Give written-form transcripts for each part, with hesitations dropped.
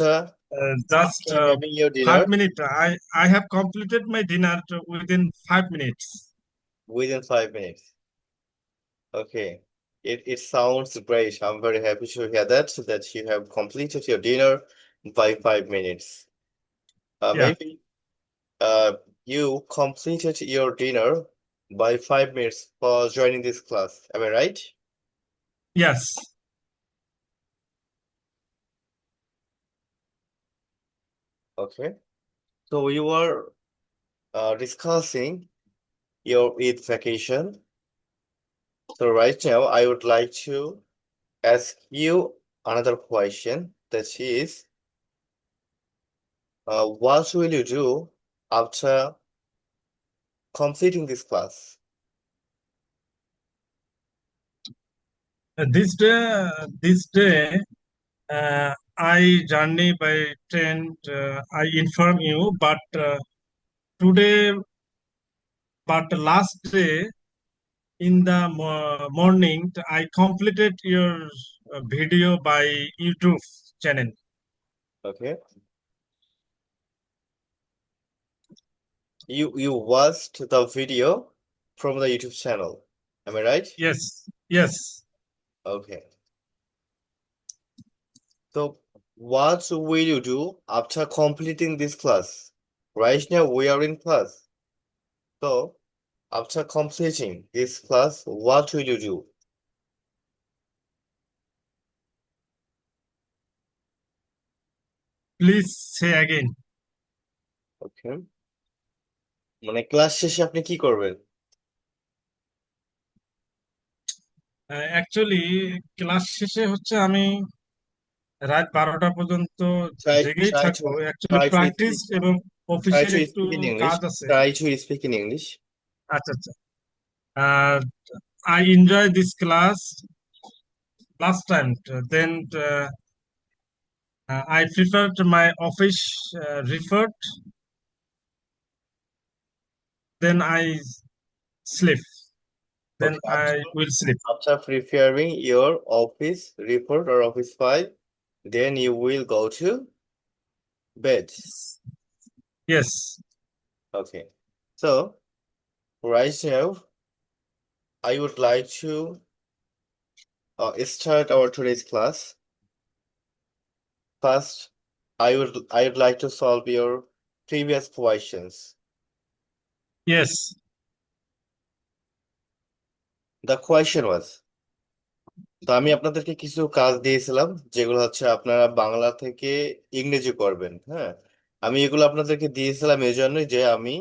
Just after having your dinner 5 minutes. I have completed my dinner within 5 minutes. within 5 minutes. Okay. It sounds great. I'm very happy to hear that you have completed your dinner by 5 minutes. Yeah. Maybe uh you completed your dinner by 5 minutes for joining this class. Am I right? Yes. Okay. So we were discussing your Eid vacation. So right now I would like to ask you another question that is, what will you do after completing this class? This day, I journey by train. I inform you, today, but last day in the morning, I completed your video by YouTube channel. Okay. You watched the video from the YouTube channel. Am I right? Yes, yes. Okay. So what will you do after completing this class? Right now we are in class. So after completing this class, what will you do? Please say again. Okay. মানে class শেষে আপনি কি করবেন? Actually class শেষে হচ্ছে আমি রাত 12টা পর্যন্ত Try জেগেই try থাকবো। to actually try to practice speak এবং try অফিসের to একটু speak in English. কাজ আছে। Try to speak in English. আচ্ছা, আচ্ছা। Uh, I enjoy this class last time. Then I preferred my office referred. Then I sleep. Then Okay. I will sleep. After preparing your office report or office file, then you will go to bed. Yes. Okay. So right now, I would like to start our today's class. First, I would like to solve your previous questions. Yes. The question was, তো আমি আপনাদেরকে কিছু কাজ দিয়েছিলাম যেগুলো হচ্ছে আপনারা বাংলা থেকে ইংরেজি করবেন। হ্যাঁ, আমি এগুলো আপনাদেরকে দিয়েছিলাম এই জন্যই যে আমি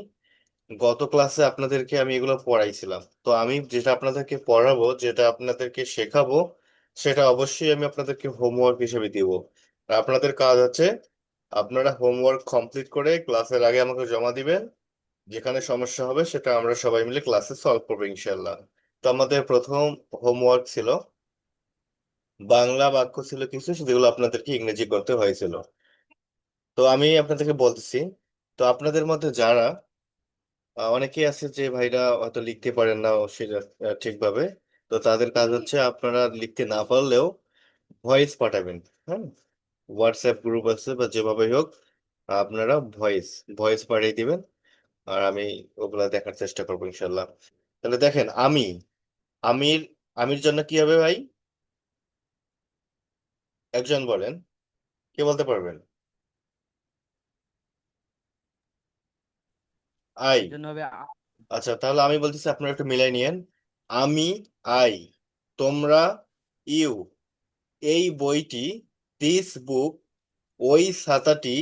গত ক্লাসে আপনাদেরকে আমি এগুলো পড়াইছিলাম। তো আমি যেটা আপনাদেরকে পড়াবো, যেটা আপনাদেরকে শেখাবো, সেটা অবশ্যই আমি আপনাদেরকে হোমওয়ার্ক হিসেবে দিব। আর আপনাদের কাজ হচ্ছে আপনারা হোমওয়ার্ক কমপ্লিট করে ক্লাসের আগে আমাকে জমা দিবেন। যেখানে সমস্যা হবে সেটা আমরা সবাই মিলে ক্লাসে সলভ করবো ইনশাল্লাহ। তো আমাদের প্রথম হোমওয়ার্ক ছিল বাংলা বাক্য, ছিল কিছু যেগুলো আপনাদেরকে ইংরেজি করতে হয়েছিল। তো আমি আপনাদেরকে বলতেছি, তো আপনাদের মধ্যে যারা অনেকেই আছে যে ভাইরা হয়তো লিখতে পারেন না সেটা ঠিকভাবে, তো তাদের কাজ হচ্ছে আপনারা লিখতে না পারলেও ভয়েস পাঠাবেন। হ্যাঁ, হোয়াটসঅ্যাপ গ্রুপ আছে বা যেভাবে হোক আপনারা ভয়েস ভয়েস পাঠিয়ে দিবেন। আর আমি ওগুলা দেখার চেষ্টা করবো ইনশাল্লাহ। তাহলে দেখেন, আমির আমির জন্য কি হবে ভাই? একজন বলেন, কে বলতে পারবেন? আই। এর জন্য হবে আচ্ছা, তাহলে আমি বলতেছি আপনারা একটু মিলাই নিয়েন। আমি, আই। তোমরা, ইউ। এই বইটি, দিস বুক। ওই ছাতাটি,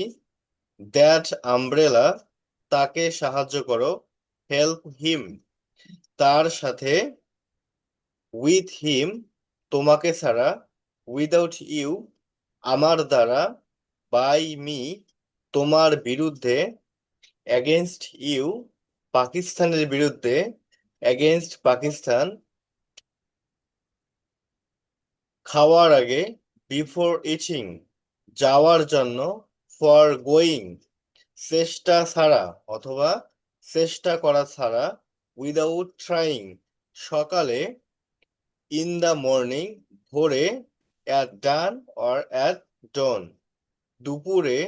দ্যাট আমব্রেলা। তাকে সাহায্য করো, হেল্প হিম। তার সাথে, উইথ হিম। তোমাকে ছাড়া, উইদাউট ইউ। আমার দ্বারা, বাই মি। তোমার বিরুদ্ধে, এগেনস্ট ইউ। পাকিস্তানের বিরুদ্ধে, এগেনস্ট পাকিস্তান। খাওয়ার আগে, বিফোর ইটিং। যাওয়ার জন্য, ফর গোয়িং। চেষ্টা ছাড়া অথবা চেষ্টা করা ছাড়া, উইদাউট ট্রাইং। সকালে, ইন দ্য মর্নিং। ভোরে, at done or at dawn. দুপুরে,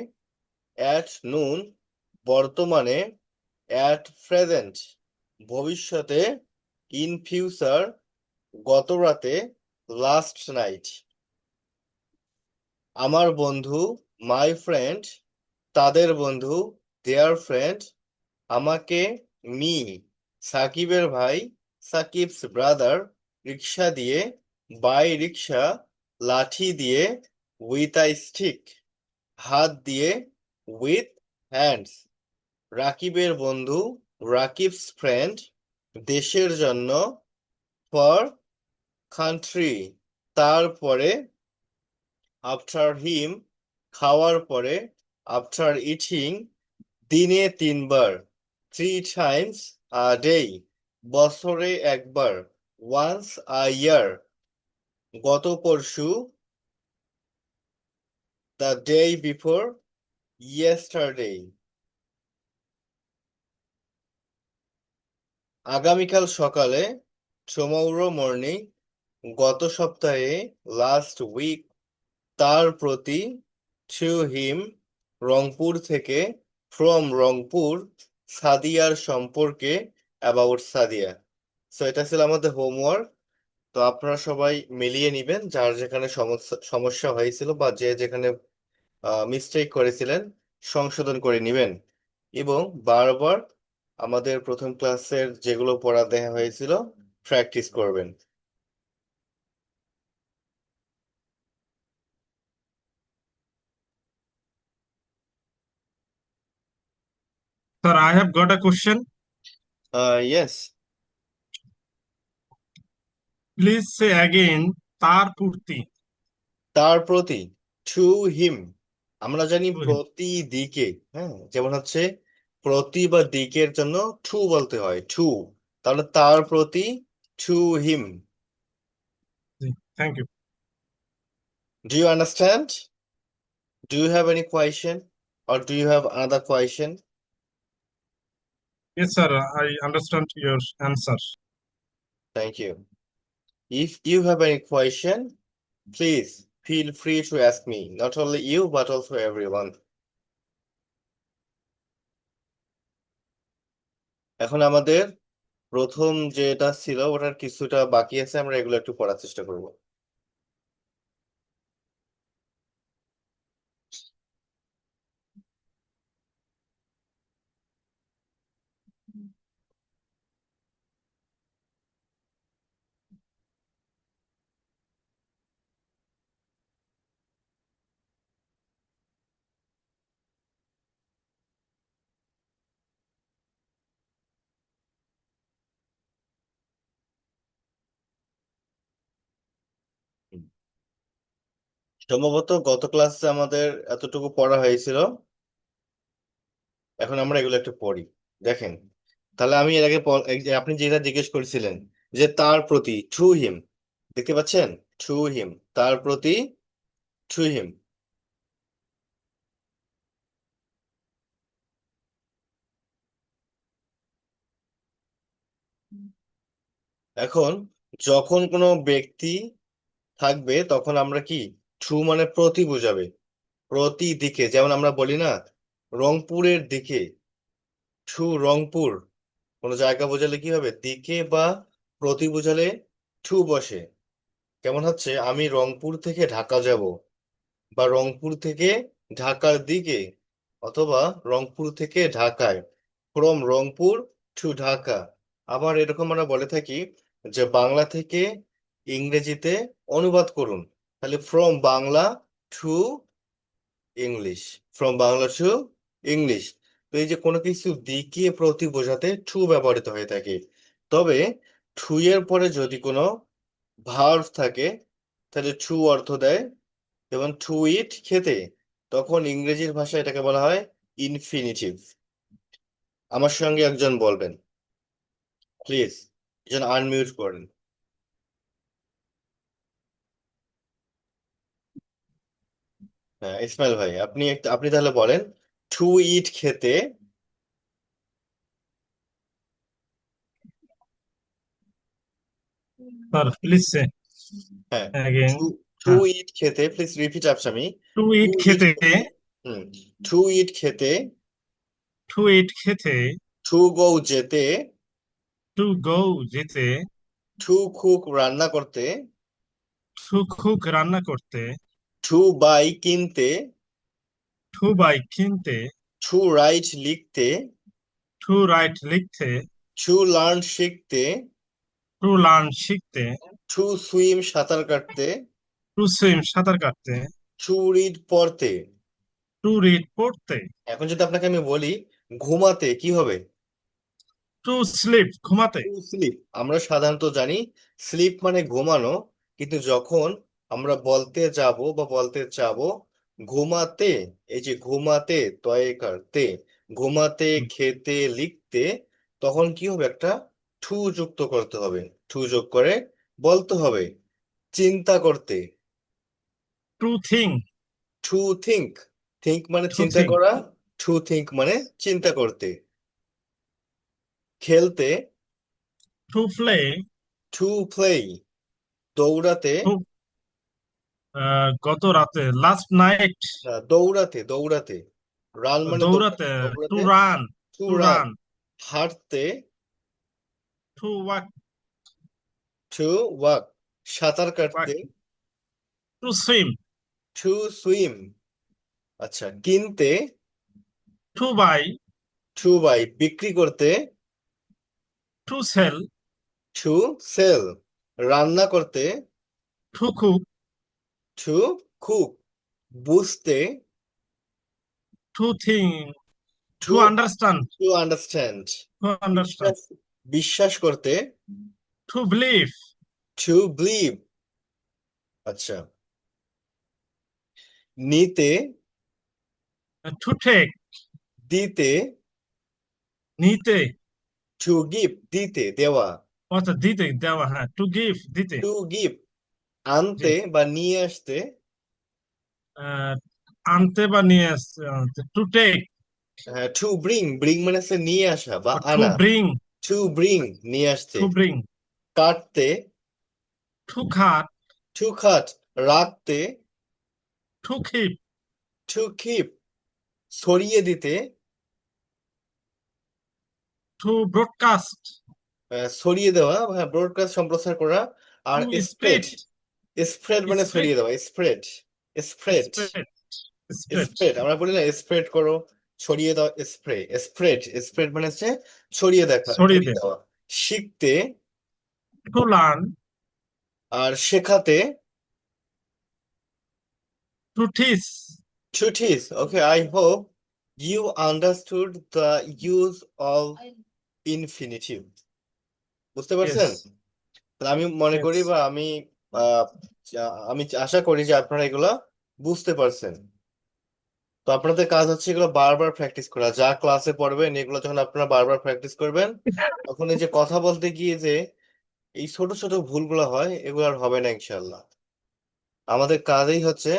অ্যাট নুন, বর্তমানে, অ্যাট প্রেজেন্ট, ভবিষ্যতে, ইন ফিউচার, গত রাতে, লাস্ট নাইট। আমার বন্ধু, মাই ফ্রেন্ড, তাদের বন্ধু, দেয়ার ফ্রেন্ড, আমাকে, মি, সাকিবের ভাই, সাকিবস ব্রাদার, রিক্সা দিয়ে, বাই রিক্সা, লাঠি দিয়ে, উইথ আই স্টিক, হাত দিয়ে, উইথ হ্যান্ডস, রাকিবের বন্ধু, রাকিবস ফ্রেন্ড, দেশের জন্য, ফর কান্ট্রি, তারপরে, আফটার হিম, খাওয়ার পরে, আফটার ইটিং, দিনে 3 বার, 3 টাইমস আ ডে, বছরে একবার, ওয়ান্স আ ইয়ার, গত পরশু, দ্য ডে বিফোর, ইয়েস্টারডে, আগামীকাল সকালে, টুমরো মর্নিং, গত সপ্তাহে, লাস্ট উইক, তার প্রতি, টু হিম, রংপুর থেকে, ফ্রম রংপুর, সাদিয়ার সম্পর্কে, অ্যাবাউট সাদিয়া। সো এটা ছিল আমাদের হোমওয়ার্ক। তো আপনারা সবাই মিলিয়ে নিবেন, যার যেখানে সমস্যা সমস্যা হয়েছিল বা যে যেখানে মিস্টেক করেছিলেন সংশোধন করে নিবেন, এবং বারবার আমাদের প্রথম ক্লাসের যেগুলো পড়া দেখা হয়েছিল প্র্যাকটিস করবেন। Sir, I have got a question. Yes. Please say again, তার পূর্তি। তার প্রতি, টু হিম। আমরা জানি To him. প্রতি দিকে, হ্যাঁ, যেমন হচ্ছে প্রতি বা দিকের জন্য টু বলতে হয়, টু। তাহলে তার প্রতি, to him. Thank you. Do you understand? Do you have any question, or do you have another question? Yes, sir, I understand your answer. Thank you. If you have any question, please feel free to ask me, not only you but also everyone. এখন আমাদের প্রথম যেটা ছিল ওটার কিছুটা বাকি আছে, আমরা এগুলো একটু পড়ার চেষ্টা করব। সম্ভবত গত ক্লাসে আমাদের এতটুকু পড়া হয়েছিল। এখন আমরা এগুলো একটু পড়ি, দেখেন। তাহলে আমি এর আগে এই যে আপনি যেটা জিজ্ঞেস করেছিলেন, যে তার প্রতি, টু হিম, দেখতে পাচ্ছেন, টু হিম, তার প্রতি, টু হিম। এখন যখন কোনো ব্যক্তি থাকবে তখন আমরা কি, টু মানে প্রতি বোঝাবে, প্রতি দিকে, যেমন আমরা বলি না রংপুরের দিকে, টু রংপুর। কোনো জায়গা বোঝালে কি হবে, দিকে বা প্রতি বোঝালে টু বসে। কেমন হচ্ছে, আমি রংপুর থেকে ঢাকা যাব, বা রংপুর থেকে ঢাকার দিকে, অথবা রংপুর থেকে ঢাকায়, ফ্রম রংপুর টু ঢাকা। আবার এরকম আমরা বলে থাকি যে বাংলা থেকে ইংরেজিতে অনুবাদ করুন, তাহলে from Bangla to English, from Bangla to English. তো এই যে কোনো কিছু দিকে প্রতি বোঝাতে টু ব্যবহৃত হয়ে থাকে। তবে টু এর পরে যদি কোনো ভার্ব থাকে তাহলে টু অর্থ দেয়। যেমন টু ইট, খেতে, তখন ইংরেজির ভাষায় এটাকে বলা হয় ইনফিনিটিভ। আমার সঙ্গে একজন বলবেন, প্লিজ, একজন আনমিউট করেন। হ্যাঁ, ইসমাইল ভাই, আপনি তাহলে বলেন, টু ইট, খেতে। Sir, please say হ্যাঁ, টু again. টু ইট, খেতে, please repeat after me. To to eat eat, খেতে, খেতে, হুম, টু ইট খেতে, টু ইট খেতে, টু গো যেতে, টু গো যেতে, টু কুক রান্না করতে, টু কুক রান্না করতে, টু বাই কিনতে, টু বাই কিনতে, টু রাইট লিখতে, টু রাইট লিখতে, টু লার্ন শিখতে, টু লার্ন শিখতে, টু সুইম সাঁতার কাটতে, টু সুইম সাঁতার কাটতে, টু রিড পড়তে। টু রিড পড়তে, এখন যদি আপনাকে আমি বলি ঘুমাতে, কি হবে? টু স্লিপ ঘুমাতে। To sleep. আমরা সাধারণত জানি স্লিপ মানে ঘুমানো, কিন্তু যখন আমরা বলতে যাব বা বলতে চাবো ঘুমাতে, এই যে ঘুমাতে, তয়ে করতে, ঘুমাতে, খেতে, লিখতে, তখন কি হবে? একটা টু যুক্ত করতে হবে, টু যোগ করে বলতে হবে চিন্তা করতে। Two think, to think, think মানে টু চিন্তা থিঙ্ক, করা, টু থিঙ্ক মানে চিন্তা করতে। খেলতে, টু প্লে, টু প্লে, দৌড়াতে, টু গত রাতে, লাস্ট নাইট, দৌড়াতে, দৌড়াতে, রান মানে দৌড়াতে, দৌড়াতে, টু দৌড়াতে, run, to to run. Run, হাঁটতে, টু ওয়াক, টু ওয়াক, সাঁতার ওয়াক, কাটতে, টু সুইম, টু সুইম। আচ্ছা, কিনতে, টু বাই, টু বাই, বিক্রি করতে, টু সেল, টু সেল, রান্না করতে, টু কুক, টু কুক, বুঝতে, to think, to to understand, to understand, to understand, বিশ্বাস, বিশ্বাস করতে, টু বিলিভ, টু বিলিভ। আচ্ছা, নিতে, টু টেক, দিতে, নিতে, টু গিভ, দিতে, দেওয়া, অর্থাৎ দিতে, দেওয়া, হ্যাঁ, টু গিভ, দিতে, টু গিভ, জি, আনতে বা নিয়ে আসতে, আহ, আনতে বা নিয়ে আসতে, to take, to bring, bring মানে হচ্ছে নিয়ে আসা বা টু আনা, ব্রিং, টু ব্রিং, নিয়ে আসতে। টু ব্রিং, কাটতে, টু খাট, টু কাট, রাখতে, টু কিপ, টু কিপ, ছড়িয়ে দিতে, টু ব্রডকাস্ট, ছড়িয়ে দেওয়া, হ্যাঁ, ব্রডকাস্ট, সম্প্রচার করা। আর টু স্প্রেড, স্প্রিট, স্প্রেড মানে স্প্রিট, ছড়িয়ে দেওয়া, spread, spread, spread, spread, spread. আমরা বলি না স্প্রেড করো, ছড়িয়ে দাও, স্প্রে, স্প্রেড, স্প্রেড মানে হচ্ছে ছড়িয়ে দেখা, ছড়িয়ে ছড়িয়ে দে, দেওয়া। শিখতে, টু লার্ন, আর শেখাতে, to teach, to teach. Okay, I hope you understood the use of infinitive. বুঝতে ইয়েস, পারছেন? তাহলে আমি মনে ইয়েস, করি বা আহ, আমি আশা করি যে আপনারা এগুলা বুঝতে পারছেন। তো আপনাদের কাজ হচ্ছে এগুলো বারবার প্র্যাকটিস করা, যা ক্লাসে পড়বেন এগুলো যখন আপনারা বারবার প্র্যাকটিস করবেন, তখন এই যে কথা বলতে গিয়ে যে এই ছোট ছোট ভুলগুলো হয়, এগুলো আর হবে না ইনশাল্লাহ। আমাদের কাজই হচ্ছে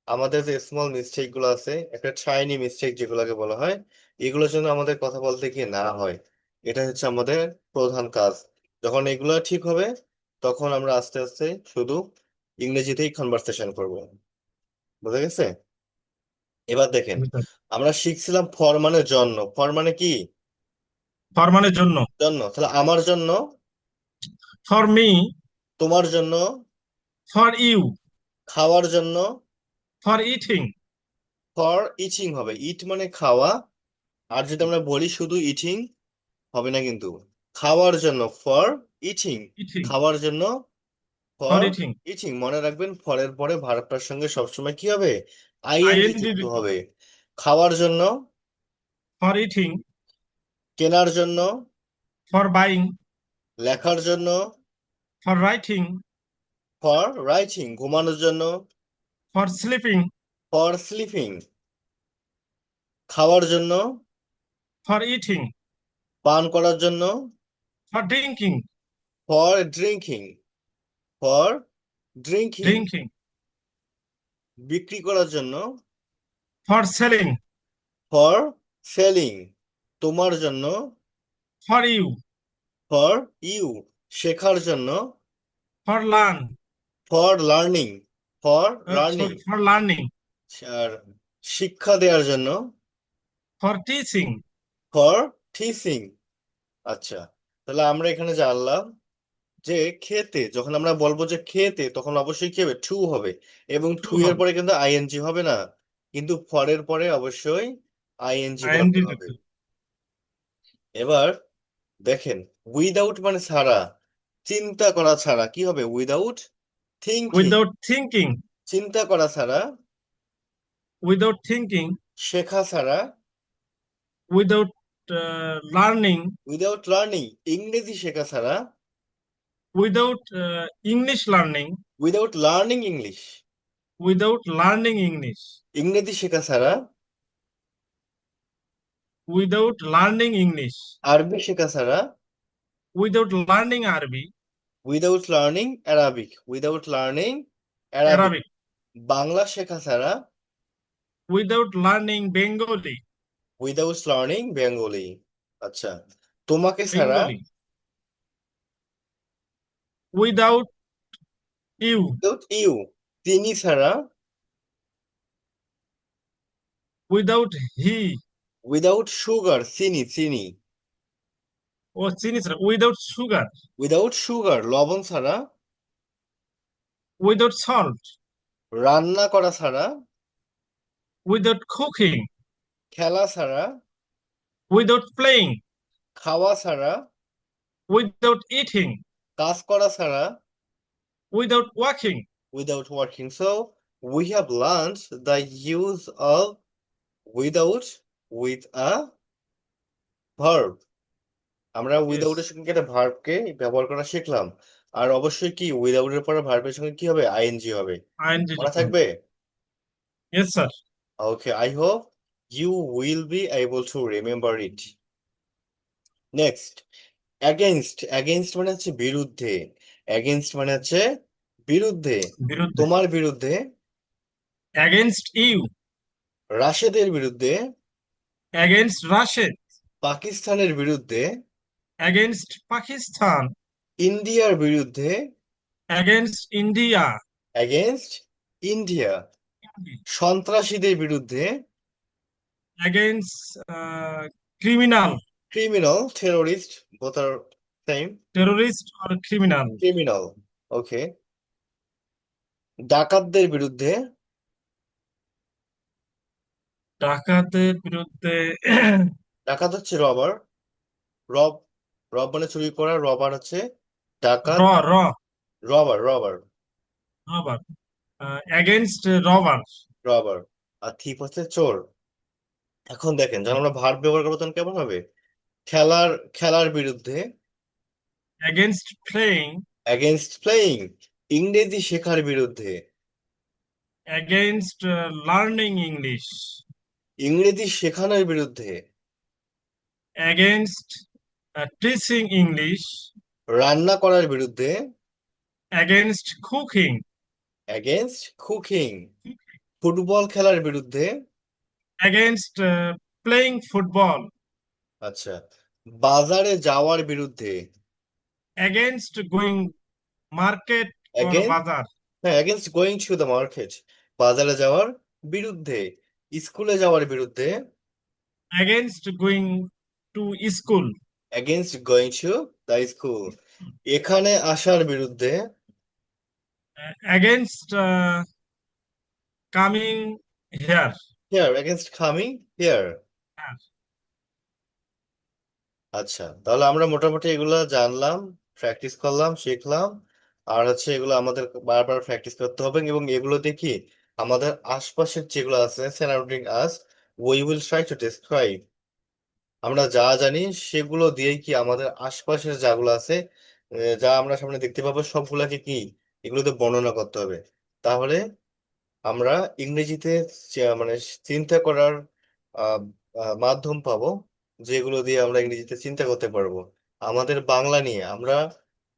আমাদের যে স্মল মিস্টেক গুলো আছে, একটা ট্রাইনি মিস্টেক যেগুলোকে বলা হয়, এগুলোর জন্য আমাদের কথা বলতে গিয়ে না হয়। এটা হচ্ছে আমাদের প্রধান কাজ। যখন এগুলো ঠিক হবে, তখন আমরা আস্তে আস্তে শুধু ইংরেজিতেই কনভারসেশন করব। বুঝা গেছে? এবার দেখেন, আমরা শিখছিলাম ফর মানে জন্য, ফর মানে কি? ফরমানের জন্য, জন্য। তাহলে আমার জন্য, ফর মি, তোমার জন্য, ফর ইউ, খাওয়ার জন্য, ফর ইটিং, ফর ইচিং হবে, ইট মানে খাওয়া। আর যদি আমরা বলি শুধু ইটিং, হবে না কিন্তু। খাওয়ার জন্য ফর ইটিং, ইটিং, খাওয়ার জন্য ফর ফর ইটিং, ইটিং। মনে রাখবেন ফরের পরে ভার্বটার সঙ্গে সবসময় কি হবে? আইএনজি আইএনজি যুক্ত যুক্ত, হবে। খাওয়ার জন্য, ফর ইটিং, কেনার জন্য, ফর বাইং, লেখার জন্য, ফর রাইটিং, ফর রাইটিং, ঘুমানোর জন্য, ফর স্লিপিং, ফর স্লিপিং, খাওয়ার জন্য, ফর ইটিং, পান করার জন্য, for drinking, for drinking, for drinking, drinking, বিক্রি করার জন্য, ফর সেলিং, ফর সেলিং, তোমার জন্য, ফর ইউ, ফর ইউ, শেখার জন্য, for learn, for learning, for learning. Sorry, for learning, আর শিক্ষা দেওয়ার জন্য। For teaching. For teaching. আচ্ছা, তাহলে আমরা এখানে জানলাম যে খেতে, যখন আমরা বলবো যে খেতে, তখন অবশ্যই কি হবে, টু হবে। এবং টু টু এর হবে। পরে কিন্তু আইএনজি হবে না, কিন্তু ফরের পরে অবশ্যই আইএনজি বসাতে আইএনজি হবে। যুক্ত। এবার দেখেন, উইদাউট মানে ছাড়া, চিন্তা করা ছাড়া কি হবে, উইদাউট থিঙ্কিং। Without thinking. চিন্তা করা ছাড়া, উইদাউট থিঙ্কিং। শেখা ছাড়া, উইদাউট লার্নিং। উইদাউট লার্নিং, ইংরেজি শেখা ছাড়া, without English learning. Without learning English, without learning English. ইংরেজি শেখা ছাড়া, উইদাউট লার্নিং ইংলিশ। আরবি শেখা ছাড়া, উইদাউট লার্নিং আরবি। Without learning Arabic, without learning Arabic, Arabic. Bangla শেখা ছাড়া, without learning Bengali. Without learning Bengali. আচ্ছা, তোমাকে ছাড়া, Bengali. Without you. Without you, তিনি ছাড়া, উইদাউট হি। উইদাউট সুগার, চিনি চিনি, ও চিনি sir, without sugar. Without sugar, লবণ ছাড়া, উইদাউট সল্ট। রান্না করা ছাড়া, উইদাউট কুকিং। খেলা ছাড়া, উইদাউট প্লেইং। খাওয়া ছাড়া, উইদাউট ইটিং। কাজ করা ছাড়া, without walking. without working. So we have learned the use of without with a verb. আমরা ইয়েস। উইদাউট এর সঙ্গে একটা ভার্বকে ব্যবহার করা শিখলাম। আর অবশ্যই কি উইদাউট এর পরে ভার্বের সঙ্গে কি হবে, আইএনজি হবে। আইএনজি মনে যুক্ত হবে। থাকবে? Yes sir. Okay, I hope you will be able to remember it. Next, against. Against মানে হচ্ছে বিরুদ্ধে। অ্যাগেনস্ট মানে হচ্ছে বিরুদ্ধে। বিরুদ্ধে। তোমার বিরুদ্ধে, অ্যাগেনস্ট ইউ। রাশেদের বিরুদ্ধে, অ্যাগেনস্ট রাশিদ। পাকিস্তানের বিরুদ্ধে, অ্যাগেনস্ট পাকিস্তান। ইন্ডিয়ার বিরুদ্ধে, অ্যাগেনস্ট ইন্ডিয়া। অ্যাগেনস্ট ইন্ডিয়া, সন্ত্রাসীদের বিরুদ্ধে, against criminal. Criminal, terrorist, both are same, terrorist or criminal. Criminal. Okay, ডাকাতদের বিরুদ্ধে, ডাকাতের বিরুদ্ধে। ডাকাত হচ্ছে রবার, রব, রব মানে চুরি করা, রবার হচ্ছে র ডাকাত, র robber robber, robber. Against robber. Robber. আর থিপ হচ্ছে চোর। এখন দেখেন, যখন আমরা ভার্ব ব্যবহার করবো তখন কেমন হবে, খেলার, খেলার বিরুদ্ধে, অ্যাগেনস্ট প্লেইং। অ্যাগেনস্ট প্লেয়িং, ইংরেজি শেখার বিরুদ্ধে, অ্যাগেনস্ট লার্নিং ইংলিশ। ইংরেজি শেখানোর বিরুদ্ধে, অ্যাগেনস্ট টিচিং ইংলিশ। রান্না করার বিরুদ্ধে, against cooking. Against cooking, football খেলার বিরুদ্ধে। Against playing football. আচ্ছা, বাজারে যাওয়ার বিরুদ্ধে, against going market or again, বাজার। হ্যাঁ, against going to the market, বাজারে যাওয়ার বিরুদ্ধে, স্কুলে যাওয়ার বিরুদ্ধে, against going to school. Against going to the school, এখানে আসার বিরুদ্ধে, against coming here. Here, against coming here. আচ্ছা, তাহলে আমরা মোটামুটি এগুলো জানলাম, প্র্যাকটিস করলাম, শিখলাম। আর হচ্ছে এগুলো আমাদের বারবার প্র্যাকটিস করতে হবে, এবং এগুলো দেখি আমাদের আশপাশের যেগুলো আছে, surrounding us, we will try to describe. আমরা যা জানি সেগুলো দিয়েই কি আমাদের আশপাশের যাগুলো আছে, যা আমরা সামনে দেখতে পাবো, সবগুলাকে কি এগুলোতে বর্ণনা করতে হবে। তাহলে আমরা ইংরেজিতে মানে চিন্তা করার আহ, মাধ্যম পাবো, যেগুলো দিয়ে আমরা ইংরেজিতে চিন্তা করতে পারবো। আমাদের বাংলা নিয়ে আমরা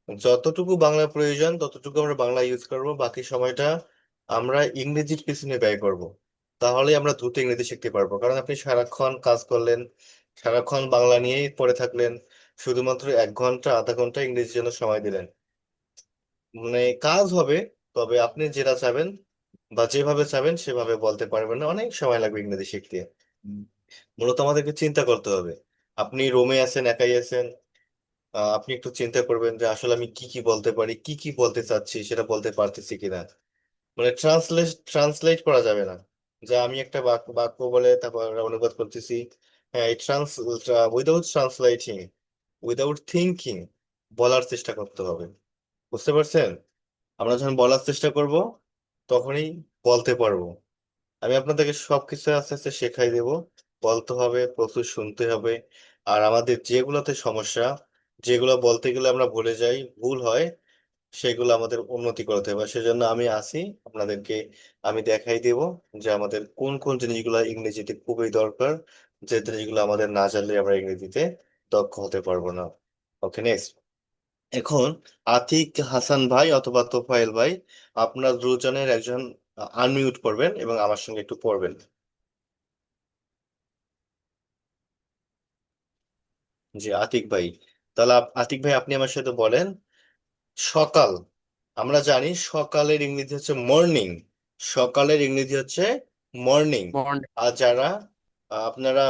যতটুকু বাংলা প্রয়োজন ততটুকু আমরা বাংলা ইউজ করব, বাকি সময়টা আমরা ইংরেজির পিছনে ব্যয় করব। তাহলে আমরা দ্রুত ইংরেজি শিখতে পারবো। কারণ আপনি সারাক্ষণ কাজ করলেন, সারাক্ষণ বাংলা নিয়েই পড়ে থাকলেন, শুধুমাত্র 1 ঘন্টা আধা ঘন্টা ইংরেজির জন্য সময় দিলেন, মানে কাজ হবে, তবে আপনি যেটা চাবেন বা যেভাবে চাবেন সেভাবে বলতে পারবেন না, অনেক সময় লাগবে ইংরেজি শিখতে। উম, মূলত আমাদেরকে চিন্তা করতে হবে। আপনি রোমে আছেন, একাই আছেন, আপনি একটু চিন্তা করবেন যে আসলে আমি কি কি বলতে পারি, কি কি বলতে চাচ্ছি সেটা বলতে পারতেছি কিনা। মানে ট্রান্সলেট করা যাবে না, যে আমি একটা বাক্য বাক্য বলে তারপর আমরা অনুবাদ করতেছি। হ্যাঁ, এই উইদাউট ট্রান্সলেটিং, উইদাউট থিঙ্কিং বলার চেষ্টা করতে হবে। বুঝতে পারছেন? আমরা যখন বলার চেষ্টা করব তখনই বলতে পারবো। আমি আপনাদেরকে সবকিছু আস্তে আস্তে শেখাই দেব। বলতে হবে, প্রচুর শুনতে হবে। আর আমাদের যেগুলোতে সমস্যা, যেগুলো বলতে গেলে আমরা ভুলে যাই, ভুল হয়, সেগুলো আমাদের উন্নতি করতে হবে। সেজন্য আমি আছি আপনাদেরকে, আমি দেখাই দেব যে আমাদের কোন কোন জিনিসগুলো ইংরেজিতে খুবই দরকার, যে জিনিসগুলো আমাদের না জানলে আমরা ইংরেজিতে দক্ষ হতে পারবো না। ওকে, নেক্সট। এখন আতিক হাসান ভাই অথবা তোফায়েল ভাই, আপনার দুজনের একজন আনমিউট করবেন এবং আমার সঙ্গে একটু পড়বেন। জি, আতিক ভাই। তাহলে আতিক ভাই আপনি আমার সাথে বলেন, সকাল। আমরা জানি সকালের ইংরেজি হচ্ছে মর্নিং। সকালের ইংরেজি হচ্ছে মর্নিং। মর্নিং। আর যারা আপনারা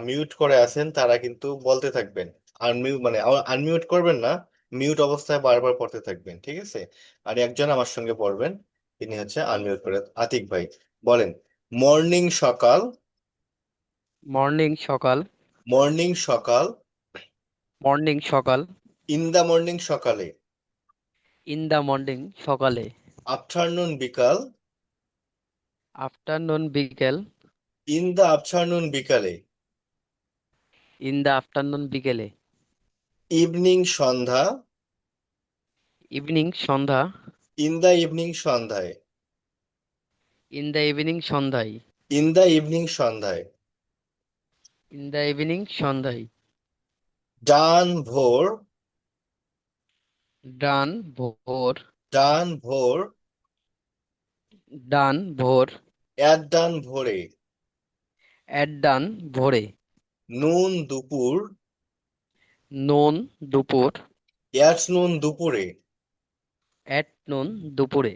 মিউট করে আছেন তারা কিন্তু বলতে থাকবেন। আনমিউট মানে আনমিউট করবেন না, মিউট অবস্থায় বারবার পড়তে থাকবেন, ঠিক আছে? আর একজন আমার সঙ্গে পড়বেন, তিনি হচ্ছে আনমিউট করে। আতিক ভাই বলেন, মর্নিং সকাল। মর্নিং সকাল। মর্নিং সকাল। মর্নিং সকাল। ইন দা মর্নিং সকালে। ইন দা মর্নিং সকালে। আফটারনুন বিকাল। আফটারনুন বিকেল। ইন দা আফটারনুন বিকালে। ইন দা আফটারনুন বিকেলে। ইভিনিং সন্ধ্যা। ইভিনিং সন্ধ্যা। ইন দা ইভিনিং সন্ধ্যায়। ইন দা ইভিনিং সন্ধ্যায়। ইন দা ইভিনিং সন্ধ্যায়। ইন দা ইভিনিং সন্ধ্যায়। ডান ভোর। ডান ভোর। ডান ভোর। ডান ভোর। এক ডান ভোরে। অ্যাট ডান ভোরে। নুন দুপুর। নুন দুপুর। এক নুন দুপুরে। অ্যাট নুন দুপুরে।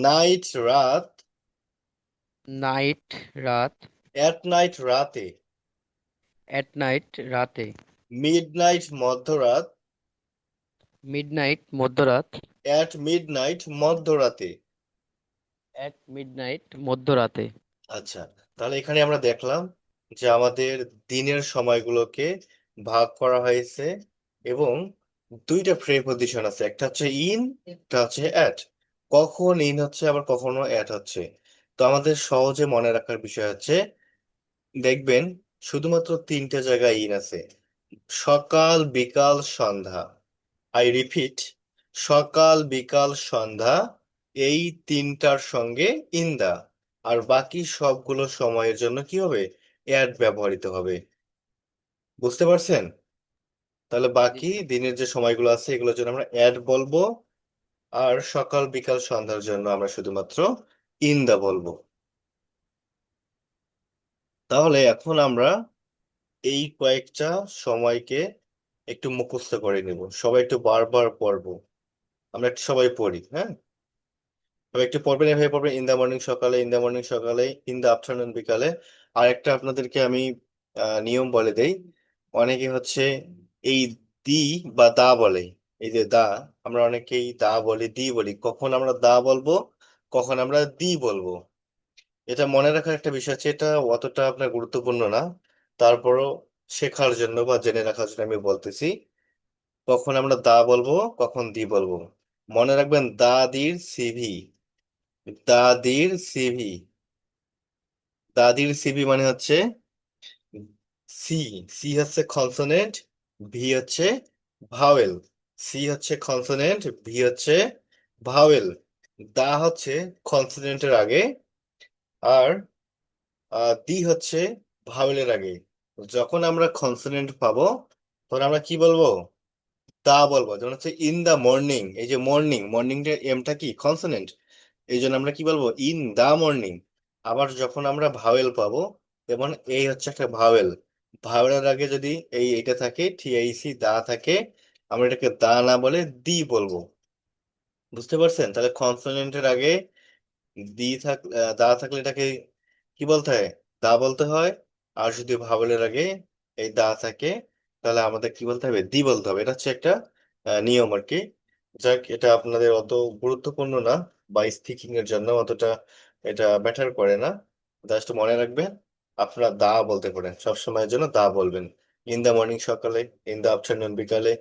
নাইট রাত। নাইট রাত। এট নাইট রাতে। অ্যাট নাইট রাতে। মিডনাইট মধ্যরাত। মিডনাইট মধ্যরাত। এট মিডনাইট মধ্যরাতে। অ্যাট মিডনাইট মধ্যরাতে। আচ্ছা, তাহলে এখানে আমরা দেখলাম যে আমাদের দিনের সময়গুলোকে ভাগ করা হয়েছে এবং দুইটা প্রিপজিশন আছে, একটা হচ্ছে ইন, একটা হচ্ছে অ্যাট। কখন ইন হচ্ছে আবার কখনো অ্যাট হচ্ছে। তো আমাদের সহজে মনে রাখার বিষয় হচ্ছে, দেখবেন শুধুমাত্র তিনটে জায়গায় ইন আছে, সকাল বিকাল সন্ধ্যা। আই রিপিট, সকাল বিকাল সন্ধ্যা, এই তিনটার সঙ্গে ইন দা। আর বাকি সবগুলো সময়ের জন্য কি হবে? অ্যাড ব্যবহৃত হবে। বুঝতে পারছেন? তাহলে জি বাকি স্যার। দিনের যে সময়গুলো আছে এগুলোর জন্য আমরা অ্যাড বলবো, আর সকাল বিকাল সন্ধ্যার জন্য আমরা শুধুমাত্র ইন দা বলবো। তাহলে এখন আমরা এই কয়েকটা সময়কে একটু মুখস্থ করে নিব, সবাই একটু বারবার পড়বো। আমরা একটু সবাই পড়ি, হ্যাঁ? তবে একটু পড়বেন, এভাবে পড়বেন, ইন দা মর্নিং সকালে, ইন দা মর্নিং সকালে, ইন দা আফটারনুন বিকালে। আর একটা আপনাদেরকে আমি নিয়ম বলে দেই। অনেকে হচ্ছে এই দি বা দা বলে। এই যে দা, আমরা অনেকেই দা বলি, দি বলি। কখন আমরা দা বলবো, কখন আমরা দি বলবো, এটা মনে রাখার একটা বিষয় আছে। এটা অতটা আপনার গুরুত্বপূর্ণ না, তারপরও শেখার জন্য বা জেনে রাখার জন্য আমি বলতেছি। কখন আমরা দা বলবো, কখন দি বলবো। মনে রাখবেন, দাদির সিভি। দাদির সিভি। দাদির সিভি মানে হচ্ছে সি। সি হচ্ছে কনসোনেন্ট, ভি হচ্ছে ভাওয়েল। সি হচ্ছে কনসোনেন্ট, ভি হচ্ছে ভাওয়েল। দা হচ্ছে কনসোনেন্টের আগে, আর দি হচ্ছে ভাওয়েলের আগে। যখন আমরা কনসোনেন্ট পাবো তখন আমরা কি বলবো? দা বলবো। যেমন হচ্ছে ইন দা মর্নিং, এই যে মর্নিং, মর্নিংটা এমটা কি কনসোনেন্ট, এই জন্য আমরা কি বলবো? In the morning. আবার যখন আমরা ভাওয়েল পাবো, যেমন এই হচ্ছে একটা ভাওয়েল, ভাওয়েলের আগে যদি এইটা থাকে, টিআইসি দা থাকে, আমরা এটাকে দা না বলে দি বলবো। বুঝতে পারছেন? তাহলে কনসোনেন্টের আগে দা থাকলে এটাকে কি বলতে হয়? দা বলতে হয়। আর যদি ভাওয়ালের আগে এই দা থাকে, তাহলে আমাদের কি বলতে হবে? দি বলতে হবে। এটা হচ্ছে একটা নিয়ম আর কি। যাক, এটা আপনাদের অত গুরুত্বপূর্ণ না, বা স্পিকিং এর জন্য অতটা এটা ম্যাটার করে না। জাস্ট মনে রাখবেন, আপনারা দা বলতে পারেন, সবসময়ের জন্য দা বলবেন। ইন দা মর্নিং সকালে, ইন দা আফটারনুন বিকালে,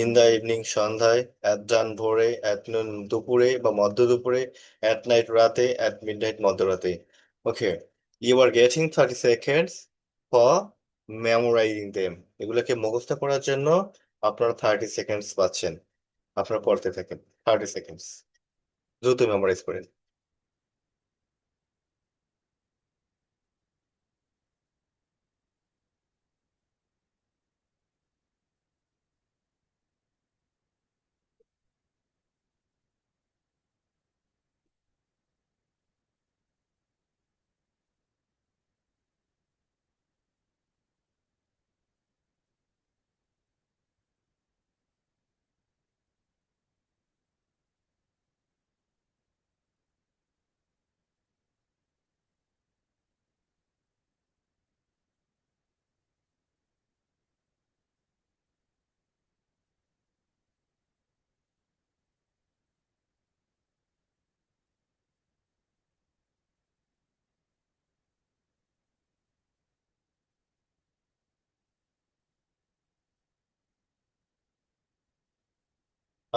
ইন দা ইভিনিং সন্ধ্যায়, অ্যাট ডান ভোরে, অ্যাট নুন দুপুরে বা মধ্য দুপুরে, অ্যাট নাইট রাতে, অ্যাট মিডনাইট মধ্যরাতে। Okay, you are getting 30 seconds for memorising them. এগুলোকে মুখস্থ করার জন্য আপনারা 30 সেকেন্ডস পাচ্ছেন। আপনারা পড়তে থাকেন 30 সেকেন্ডস, দ্রুত মেমোরাইজ করেন।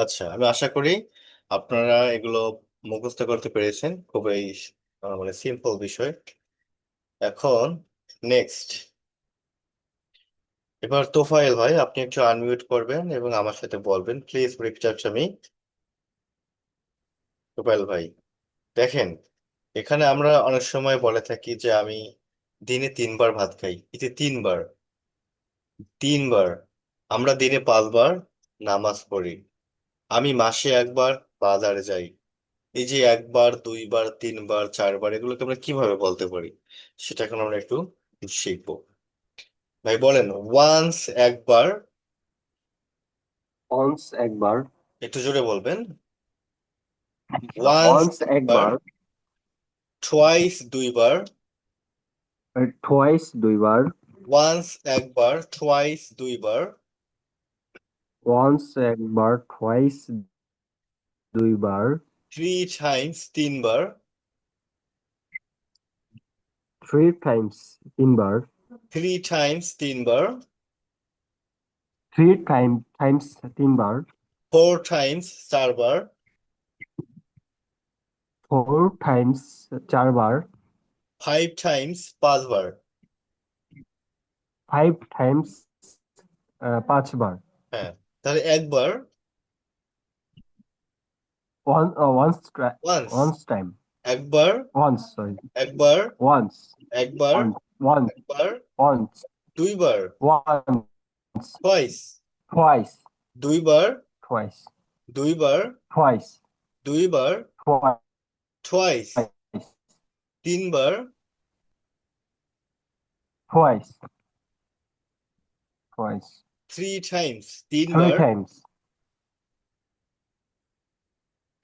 আচ্ছা, আমি আশা করি আপনারা এগুলো মুখস্থ করতে পেরেছেন। খুবই মানে সিম্পল বিষয়। এখন নেক্সট, এবার তোফায়েল ভাই, আপনি একটু আনমিউট করবেন এবং আমার সাথে বলবেন, please repeat after me. Tofail ভাই, দেখেন, এখানে আমরা অনেক সময় বলে থাকি যে আমি দিনে 3 বার ভাত খাই। এই যে 3 বার, 3 বার। আমরা দিনে 5 বার নামাজ পড়ি। আমি মাসে 1 বার বাজারে যাই। এই যে 1 বার, 2 বার, 3 বার, 4 বার, এগুলোকে আমরা কিভাবে বলতে পারি, সেটা এখন আমরা একটু শিখবো। ভাই বলেন, ওয়ান্স একবার, অনস একবার, একটু জোরে বলবেন। ওয়ান্স অনস একবার, একবার, টোয়াইস 2 বার, টোয়াইস দুইবার, ওয়ান্স একবার, টোয়াইস 2 বার, ওয়ান্স একবার, টোয়াইস দুইবার, থ্রি টাইমস 3 বার, থ্রি টাইমস তিনবার, থ্রি টাইমস 3 বার, থ্রি টাইমস তিনবার, ফোর টাইমস 4 বার, ফোর টাইমস চারবার, ফাইভ টাইমস 5 বার। ফাইভ টাইমস পাঁচবার, হ্যাঁ, তাহলে একবার, ওয়ান্স ওয়ান্স, ওয়ান্স টাইম, একবার, ওয়ান্স সরি, একবার, ওয়ান্স, একবার, ওয়ান্স, একবার, ওয়ান্স, 2 বার, ওয়ান্স, টুয়াইস, টুয়াইস, 2 বার, টুয়াইস, 2 বার, টুয়াইস, 2 বার, টুয়াইস, টুয়াইস, 3 বার, টুয়াইস, টুয়াইস, থ্রি টাইমস তিন থ্রি বার, টাইমস,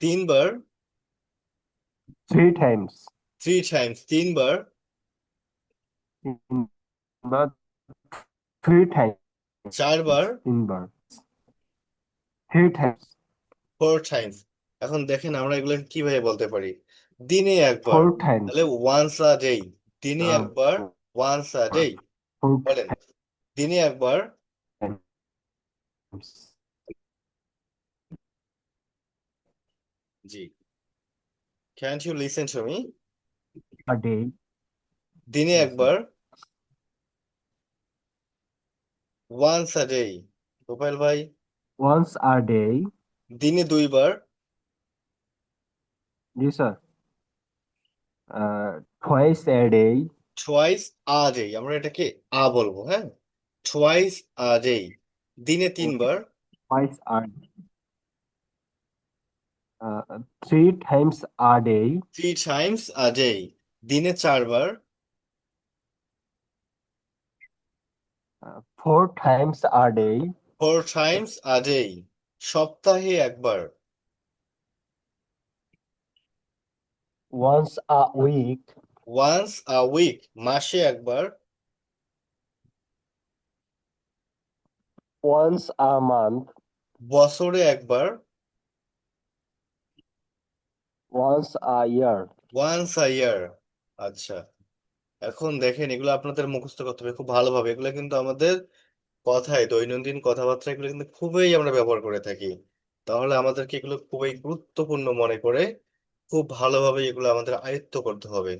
3 বার, থ্রি টাইমস, থ্রি টাইমস 3 বার, তিনবার, থ্রি টাইমস 4 বার, তিনবার, থ্রি টাইমস, ফোর টাইমস। এখন দেখেন আমরা এগুলো কিভাবে বলতে পারি। দিনে একবার, ফোর টাইমস, তাহলে ওয়ান্স আ ডে। দিনে একবার, ওয়ান্স আ ডে। ফোর বলেন, দিনে একবার। টাইমস জি, can't you listen to me? A day, দিনে একবার, ওয়ান্স আ ডে। গোপাল ভাই, ওয়ান্স আ ডে, দিনে 2 বার, জি sir, twice a day, twice a day. আমরা এটাকে আ বলবো, হ্যাঁ। টোয়াইস আ ডে, দিনে 3 বার, twice a, three times a day, three times a day, দিনে 4 বার, four times a day, four times a day, সপ্তাহে একবার, once a week, once a week, মাসে একবার। once a month, বছরে একবার। once a year. Once a year. আচ্ছা, এখন দেখেন এগুলো আপনাদের মুখস্থ করতে হবে খুব ভালোভাবে। এগুলো কিন্তু আমাদের কথায়, দৈনন্দিন কথাবার্তা এগুলো কিন্তু খুবই আমরা ব্যবহার করে থাকি। তাহলে আমাদেরকে এগুলো খুবই গুরুত্বপূর্ণ মনে করে খুব ভালোভাবে এগুলো আমাদের আয়ত্ত করতে হবে।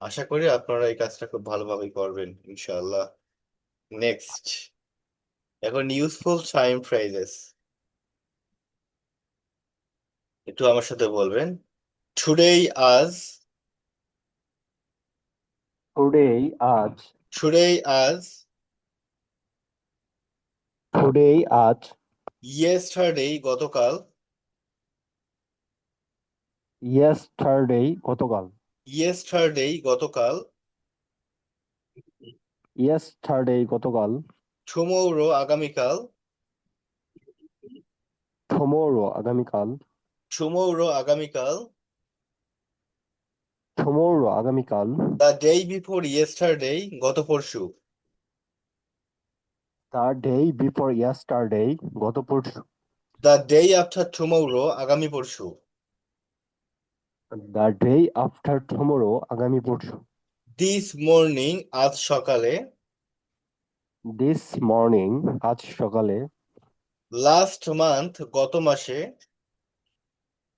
আশা করি আপনারা এই কাজটা খুব ভালোভাবেই করবেন ইনশাআল্লাহ। নেক্সট, এখন ইউজফুল টাইম ফ্রেজেস একটু আমার সাথে বলবেন। টুডেই, আজ। Today, আজ, টুডেই, আজ। today, আজ, ইয়েস্টারডে, গতকাল। yesterday, গতকাল, ইয়েস্টারডে, গতকাল। yesterday, গতকাল, টুমোরো, আগামীকাল। tomorrow, আগামীকাল, টুমোরো, আগামীকাল। tomorrow, আগামীকাল, দ্য ডে বিফোর ইয়েস্টারডে, গত পরশু। the day before yesterday, গত পরশু, দ্য ডে আফটার টুমোরো, আগামী পরশু। the day after tomorrow, আগামী পরশু, দিস মর্নিং, আজ সকালে। this morning, আজ সকালে, লাস্ট মান্থ, গত মাসে।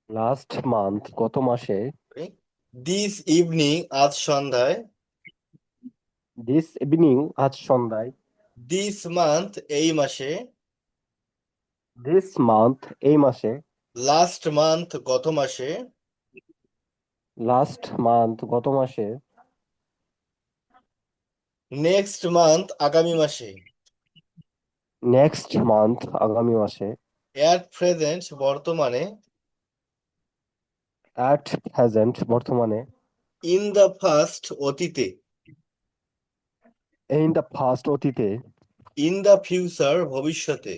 last month, গত মাসে, দিস ইভিনিং, আজ সন্ধ্যায়। this evening, আজ সন্ধ্যায়, দিস মান্থ, এই মাসে। this month, এই মাসে, লাস্ট মান্থ, গত মাসে। last month, গত মাসে, নেক্সট মান্থ, আগামী মাসে। next month, আগামী মাসে, এট প্রেজেন্ট, বর্তমানে। at present, বর্তমানে, ইন দ্য ফার্স্ট, অতীতে। in the past, অতীতে, ইন দ্য ফিউচার, ভবিষ্যতে।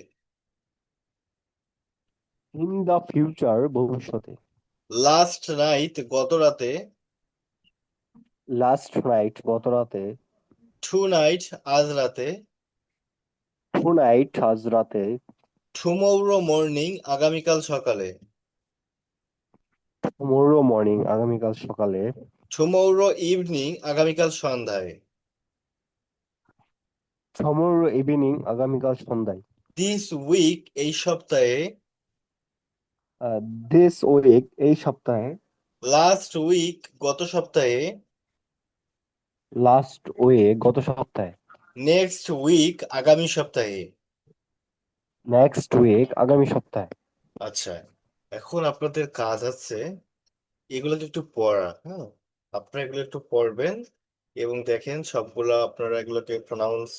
in the future, ভবিষ্যতে, লাস্ট নাইট, গত রাতে। last night, গত রাতে, টু নাইট, আজ রাতে। tonight, আজ রাতে, টুমোরো মর্নিং, আগামীকাল সকালে। tomorrow morning, আগামীকাল সকালে, টুমোরো ইভিনিং, আগামীকাল সন্ধ্যায়। tomorrow evening, আগামীকাল সন্ধ্যায়, দিস উইক, এই সপ্তাহে। this week, এই সপ্তাহে, লাস্ট উইক, গত সপ্তাহে। last week, গত সপ্তাহে, নেক্সট উইক, আগামী সপ্তাহে। next week, আগামী সপ্তাহে। আচ্ছা, এখন আপনাদের কাজ আছে এগুলোকে একটু পড়া, হ্যাঁ। আপনারা এগুলো একটু পড়বেন এবং দেখেন সবগুলো আপনারা এগুলোকে প্রনাউন্স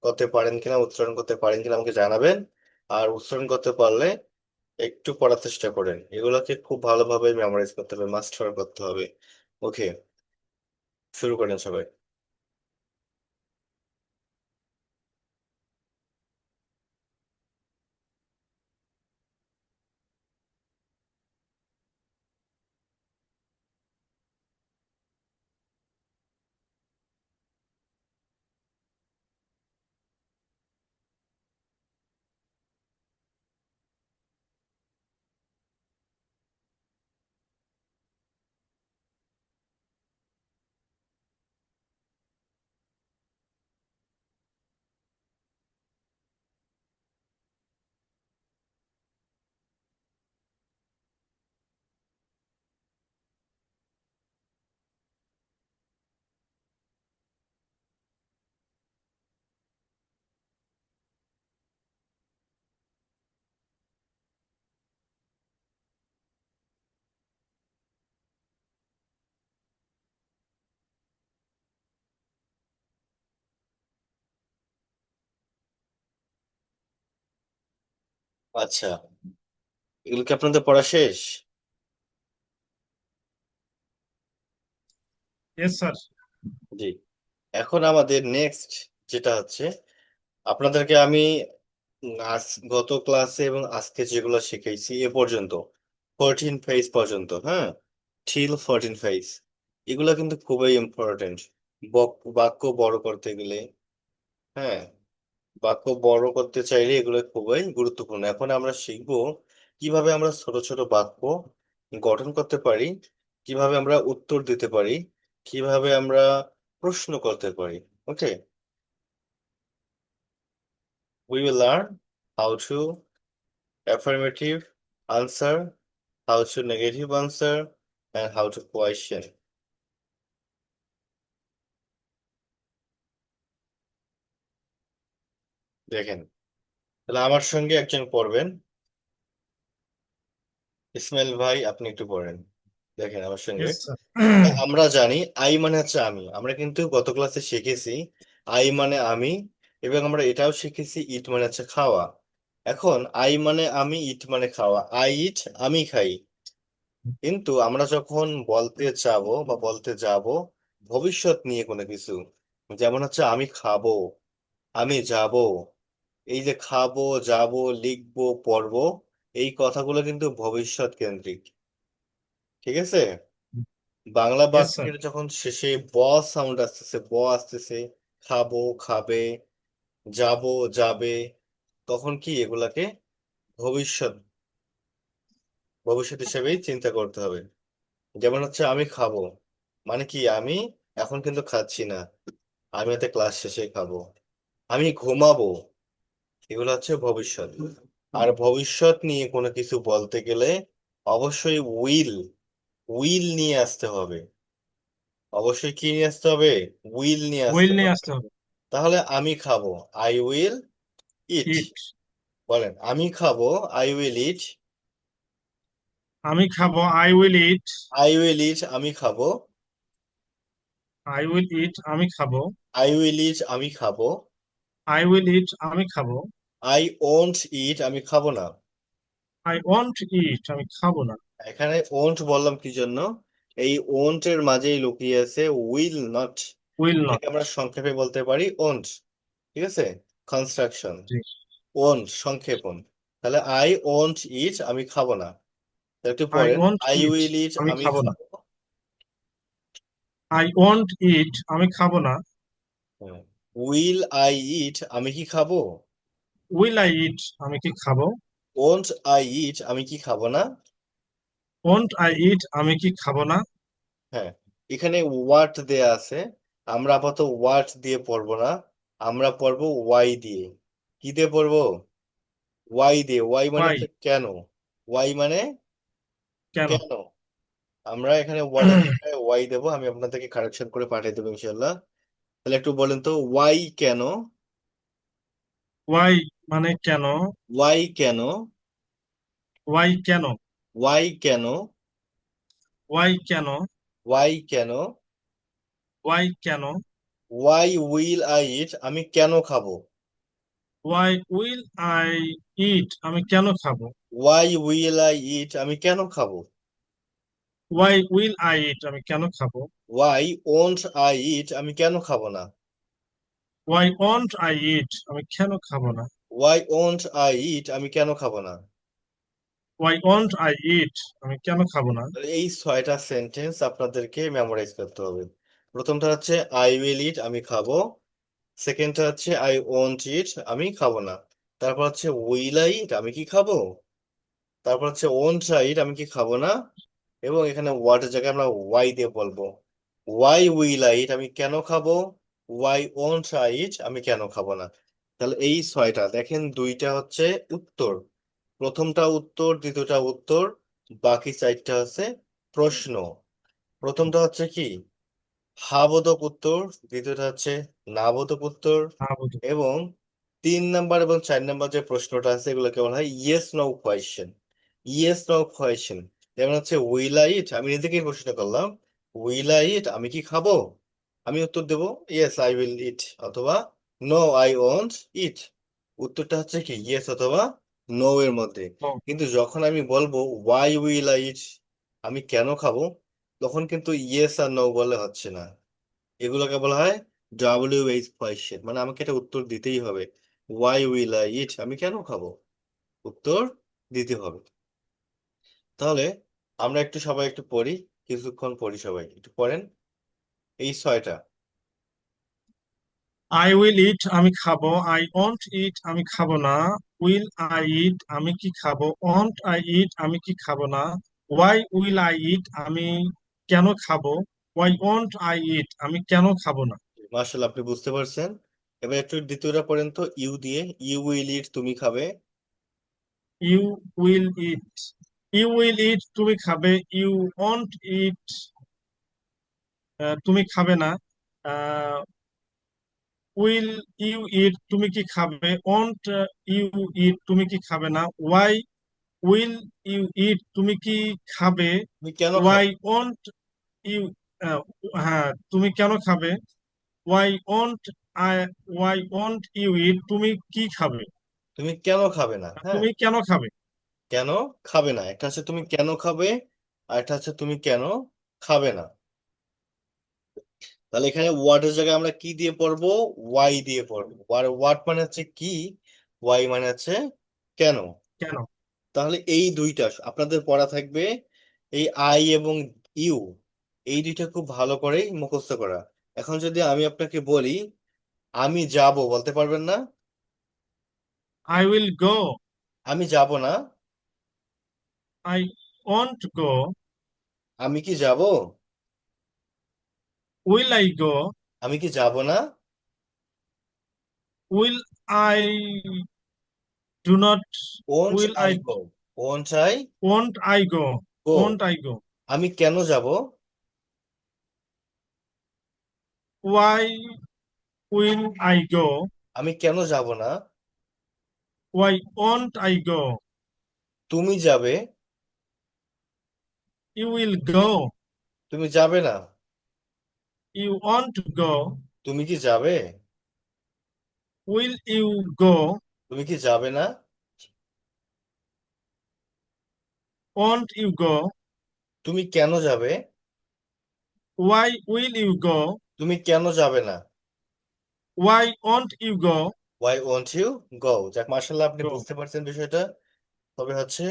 করতে পারেন কিনা, উচ্চারণ করতে পারেন কিনা আমাকে জানাবেন। আর উচ্চারণ করতে পারলে একটু পড়ার চেষ্টা করেন। এগুলোকে খুব ভালোভাবে মেমোরাইজ করতে হবে, মাস্টার করতে হবে। ওকে, শুরু করেন সবাই। আচ্ছা, এগুলো কি আপনাদের পড়া শেষ? Yes sir. জি। এখন আমাদের নেক্সট যেটা হচ্ছে, আপনাদেরকে আমি আজ গত ক্লাসে এবং আজকে যেগুলো শিখাইছি এ পর্যন্ত 14 পেজ পর্যন্ত, হ্যাঁ। till 14 phase এগুলো কিন্তু খুবই ইম্পর্টেন্ট বাক্য বড় করতে গেলে। হ্যাঁ, বাক্য বড় করতে চাইলে এগুলো খুবই গুরুত্বপূর্ণ। এখন আমরা শিখবো কিভাবে আমরা ছোট ছোট বাক্য গঠন করতে পারি, কিভাবে আমরা উত্তর দিতে পারি, কিভাবে আমরা প্রশ্ন করতে পারি। ওকে, we will learn how to affirmative answer, how to negative answer, and how to question. দেখেন, তাহলে আমার সঙ্গে একজন পড়বেন। ইসমাইল ভাই, আপনি একটু পড়েন। দেখেন আমার সঙ্গে। Yes sir. আমরা জানি আই মানে হচ্ছে আমি, আমরা কিন্তু গত ক্লাসে শিখেছি আই মানে আমি, এবং আমরা এটাও শিখেছি ইট মানে হচ্ছে খাওয়া। এখন আই মানে আমি, ইট মানে খাওয়া, আই ইট আমি খাই। কিন্তু আমরা যখন বলতে চাবো বা বলতে যাব ভবিষ্যৎ নিয়ে কোনো কিছু, যেমন হচ্ছে আমি খাবো, আমি যাব, এই যে খাবো, যাব, লিখবো, পড়বো, এই কথাগুলো কিন্তু ভবিষ্যৎ কেন্দ্রিক। ঠিক আছে? Bangla yes sir. বাক্যের যখন শেষে ব সাউন্ড আসতেছে, ব আসতেছে, খাবো, খাবে, যাব, যাবে, তখন কি এগুলাকে ভবিষ্যৎ ভবিষ্যৎ হিসেবেই চিন্তা করতে হবে। যেমন হচ্ছে আমি খাবো, মানে কি আমি এখন কিন্তু খাচ্ছি না, আমি হয়তো ক্লাস শেষে খাবো। আমি ঘুমাবো, এগুলো হচ্ছে ভবিষ্যৎ। আর ভবিষ্যৎ নিয়ে কোনো কিছু বলতে গেলে অবশ্যই উইল নিয়ে আসতে হবে। অবশ্যই কি নিয়ে আসতে হবে? উইল নিয়ে উইল আসতে নিয়ে হবে। আসতে হবে। তাহলে আমি খাবো, আই উইল ইট। ইট। বলেন, আমি খাবো, আই উইল ইট। আমি খাবো, I will eat. I will eat, আমি খাবো। আই উইল ইট, আমি খাবো। আই উইল ইট, আমি খাবো। আই উইল ইট, আমি খাবো। আই ওন্ট ইট, আমি খাবো না। আই ওয়ান্ট ইট, আমি খাবো না। এখানে ওন্ট বললাম কি জন্য? এই ওন্ট এর মাঝেই লুকিয়ে আছে উইল নট। Will not. এটাকে আমরা সংক্ষেপে বলতে পারি ওন্ট। ঠিক আছে? Construction G. ওন্ট, সংক্ষেপণ। তাহলে আই ওন্ট ইট, আমি খাবো না। তাহলে একটু আই পড়েন, want I eat, will eat, আমি আমি খাবো না। খাবো। আই ওয়ান্ট ইট, আমি খাবো না। উইল আই ইট, আমি কি খাবো? উইল আই ইট, আমি কি খাবো? ওন্ট আই ইট, আমি কি খাবো না? ওয়ান্ট আই ইট, আমি কি খাবো না? হ্যাঁ, এখানে ওয়াট দেয়া আছে, আমরা আপাতত ওয়াট দিয়ে পড়বো না, আমরা পড়বো ওয়াই দিয়ে। কি দিয়ে পড়বো? ওয়াই দিয়ে। ওয়াই মানে ওয়াই। হচ্ছে কেন। ওয়াই মানে কেন? কেন। আমরা এখানে ওয়াটের জায়গায় ওয়াই দেবো, আমি আপনাদেরকে কারেকশন করে পাঠিয়ে দেবো ইনশাল্লাহ। তাহলে একটু বলেন তো, ওয়াই কেন। ওয়াই মানে কেন? ওয়াই কেন। ওয়াই কেন? ওয়াই কেন। ওয়াই কেন? ওয়াই কেন। ওয়াই কেন? ওয়াই উইল আই ইট, আমি কেন খাবো। ওয়াই উইল আই ইট, আমি কেন খাবো? ওয়াই উইল আই ইট, আমি কেন খাবো। ওয়াই উইল আই ইট, আমি কেন খাবো? ওয়াই ওন্ট আই ইট, আমি কেন খাবো না। ওয়াই ওয়ান্ট আই ইট, আমি কেন খাবো না? ওয়াই ওন্ট আই ইট, আমি কেন খাবো না। ওয়াই ওয়ান্ট আই ইট, আমি কেন খাবো না? তাহলে এই 6টা সেন্টেন্স আপনাদেরকে মেমোরাইজ করতে হবে। প্রথমটা হচ্ছে আই উইল ইট, আমি খাবো। সেকেন্ডটা হচ্ছে আই ওন্ট ইট, আমি খাবো না। তারপর হচ্ছে উইল আই ইট, আমি কি খাবো। তারপর হচ্ছে ওন্ট আই ইট, আমি কি খাবো না। এবং এখানে ওয়াটের জায়গায় আমরা ওয়াই দিয়ে বলবো। ওয়াই উইল আই ইট, আমি কেন খাবো। ওয়াই ওন্ট আই ইট, আমি কেন খাবো না। তাহলে এই 6টা দেখেন, 2টা হচ্ছে উত্তর, প্রথমটা উত্তর, দ্বিতীয়টা উত্তর, বাকি 4টা হচ্ছে প্রশ্ন। প্রথমটা হচ্ছে কি হা বোধক উত্তর, দ্বিতীয়টা হচ্ছে না বোধক উত্তর, হ্যাঁ বুঝি। এবং 3 নাম্বার এবং 4 নাম্বার যে প্রশ্নটা আছে এগুলোকে বলা হয় yes no question. Yes no question, যেমন হচ্ছে উইল আই ইট, আমি নিজেকেই প্রশ্ন করলাম, উইল আই ইট, আমি কি খাবো। আমি উত্তর দেব ইয়েস আই উইল ইট, অথবা নো আই ওন্ট ইট। উত্তরটা হচ্ছে কি ইয়েস অথবা নো এর মধ্যে। ও, কিন্তু যখন আমি বলবো ওয়াই উইল আই ইট, আমি কেন খাবো, তখন কিন্তু ইয়েস আর নো বলে হচ্ছে না। এগুলোকে বলা হয় WH কোয়েশ্চেন, মানে আমাকে একটা উত্তর দিতেই হবে। ওয়াই উইল আই ইট, আমি কেন খাবো, উত্তর দিতে হবে। তাহলে আমরা একটু সবাই একটু পড়ি। কিছুক্ষণ পড়ি সবাই, একটু পড়েন এই 6টা। আই উইল ইট, আমি খাবো। আই ওন্ট ইট, আমি খাবো না। উইল আই ইট, আমি কি খাবো। ওন্ট আই ইট, আমি কি খাবো না। ওয়াই উইল আই ইট, আমি কেন খাবো। ওয়াই ওন্ট আই ইট, আমি কেন খাবো না। মার্শাল্লাহ, আপনি বুঝতে পারছেন। এবার একটু দ্বিতীয়টা পড়েন তো, ইউ দিয়ে। ইউ উইল ইট, তুমি খাবে। You will eat, you will eat, তুমি খাবে। ইউ ওন্ট ইট, তুমি খাবে না। উইল ইউ ইট, তুমি কি খাবে। ওন্ট ইউ ইট, তুমি কি খাবে না। ওয়াই উইল ইউ ইট, তুমি কি খাবে। তুমি কেন ওয়াই খাবে? ওন্ট ইউ, হ্যাঁ, তুমি কেন খাবে। Why won't I, why won't you eat, তুমি কি খাবে। তুমি কেন খাবে না, হ্যাঁ। তুমি কেন খাবে। কেন খাবে না, একটা হচ্ছে তুমি কেন খাবে, আর একটা হচ্ছে তুমি কেন খাবে না। তাহলে এখানে ওয়ার্ডের জায়গায় আমরা কি দিয়ে পড়বো? ওয়াই দিয়ে পড়বো। আর ওয়াট মানে হচ্ছে কি, ওয়াই মানে হচ্ছে কেন। কেন। তাহলে এই দুইটা আপনাদের পড়া থাকবে, এই আই এবং ইউ, এই দুইটা খুব ভালো করেই মুখস্থ করা। এখন যদি আমি আপনাকে বলি আমি যাব, বলতে পারবেন না? আই উইল গো, আমি যাব না। আই ওন্ট গো। আমি কি যাব? উইল আই গো, আমি কি যাব না? Will I do not, won't will I I, go, won't I won't I go, go. Won't I গো। আমি কেন যাব? ওয়াই উইল আই গো, আমি কেন যাব না? Why won't I go. তুমি যাবে। ইউ উইল গো, তুমি যাবে না। You won't go. তুমি কি যাবে? উইল ইউ গো, তুমি কি যাবে না? Won't you go. তুমি কেন যাবে? ওয়াই উইল ইউ গো, তুমি কেন যাবে না? Why won't you go. Why won't you go. যাক, মার্শাল্লাহ, আপনি গো। বুঝতে পারছেন বিষয়টা। তবে হচ্ছে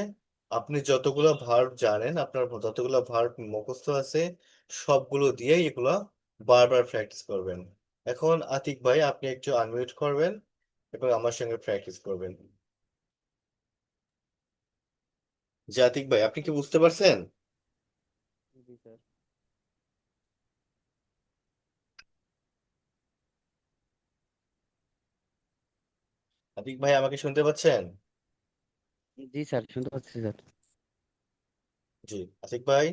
আপনি যতগুলো ভার্ব জানেন, আপনার যতগুলো ভার্ব মুখস্থ আছে, সবগুলো দিয়েই এগুলো বারবার প্র্যাকটিস করবেন। এখন আতিক ভাই, আপনি একটু আনমিউট করবেন এবং আমার সঙ্গে প্র্যাকটিস করবেন। যে আতিক ভাই, আপনি কি বুঝতে পারছেন? জি স্যার। আতিক ভাই, আমাকে শুনতে পাচ্ছেন? জি স্যার, শুনতে পাচ্ছি স্যার। জি। আতিক ভাই।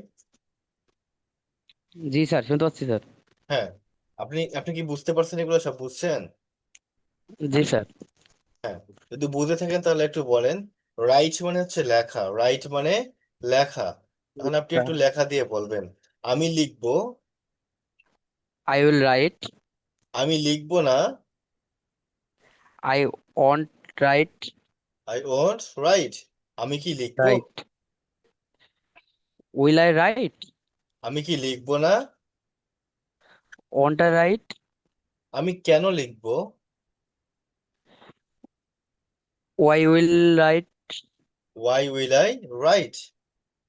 জি স্যার, শুনতে পাচ্ছি স্যার। হ্যাঁ, আপনি আপনি কি বুঝতে পারছেন, এগুলো সব বুঝছেন? জি স্যার। হ্যাঁ, যদি বুঝে থাকেন তাহলে একটু বলেন। রাইট মানে হচ্ছে লেখা, রাইট মানে লেখা। এখন আপনি একটু লেখা দিয়ে বলবেন। আমি লিখবো। I will write. আমি লিখবো না। I want right. I won't right, আমি কি লিখবো? রাইট। Will I right. আমি কি লিখবো না। Want I right. আমি কেন লিখবো? Y will write. Why will I right,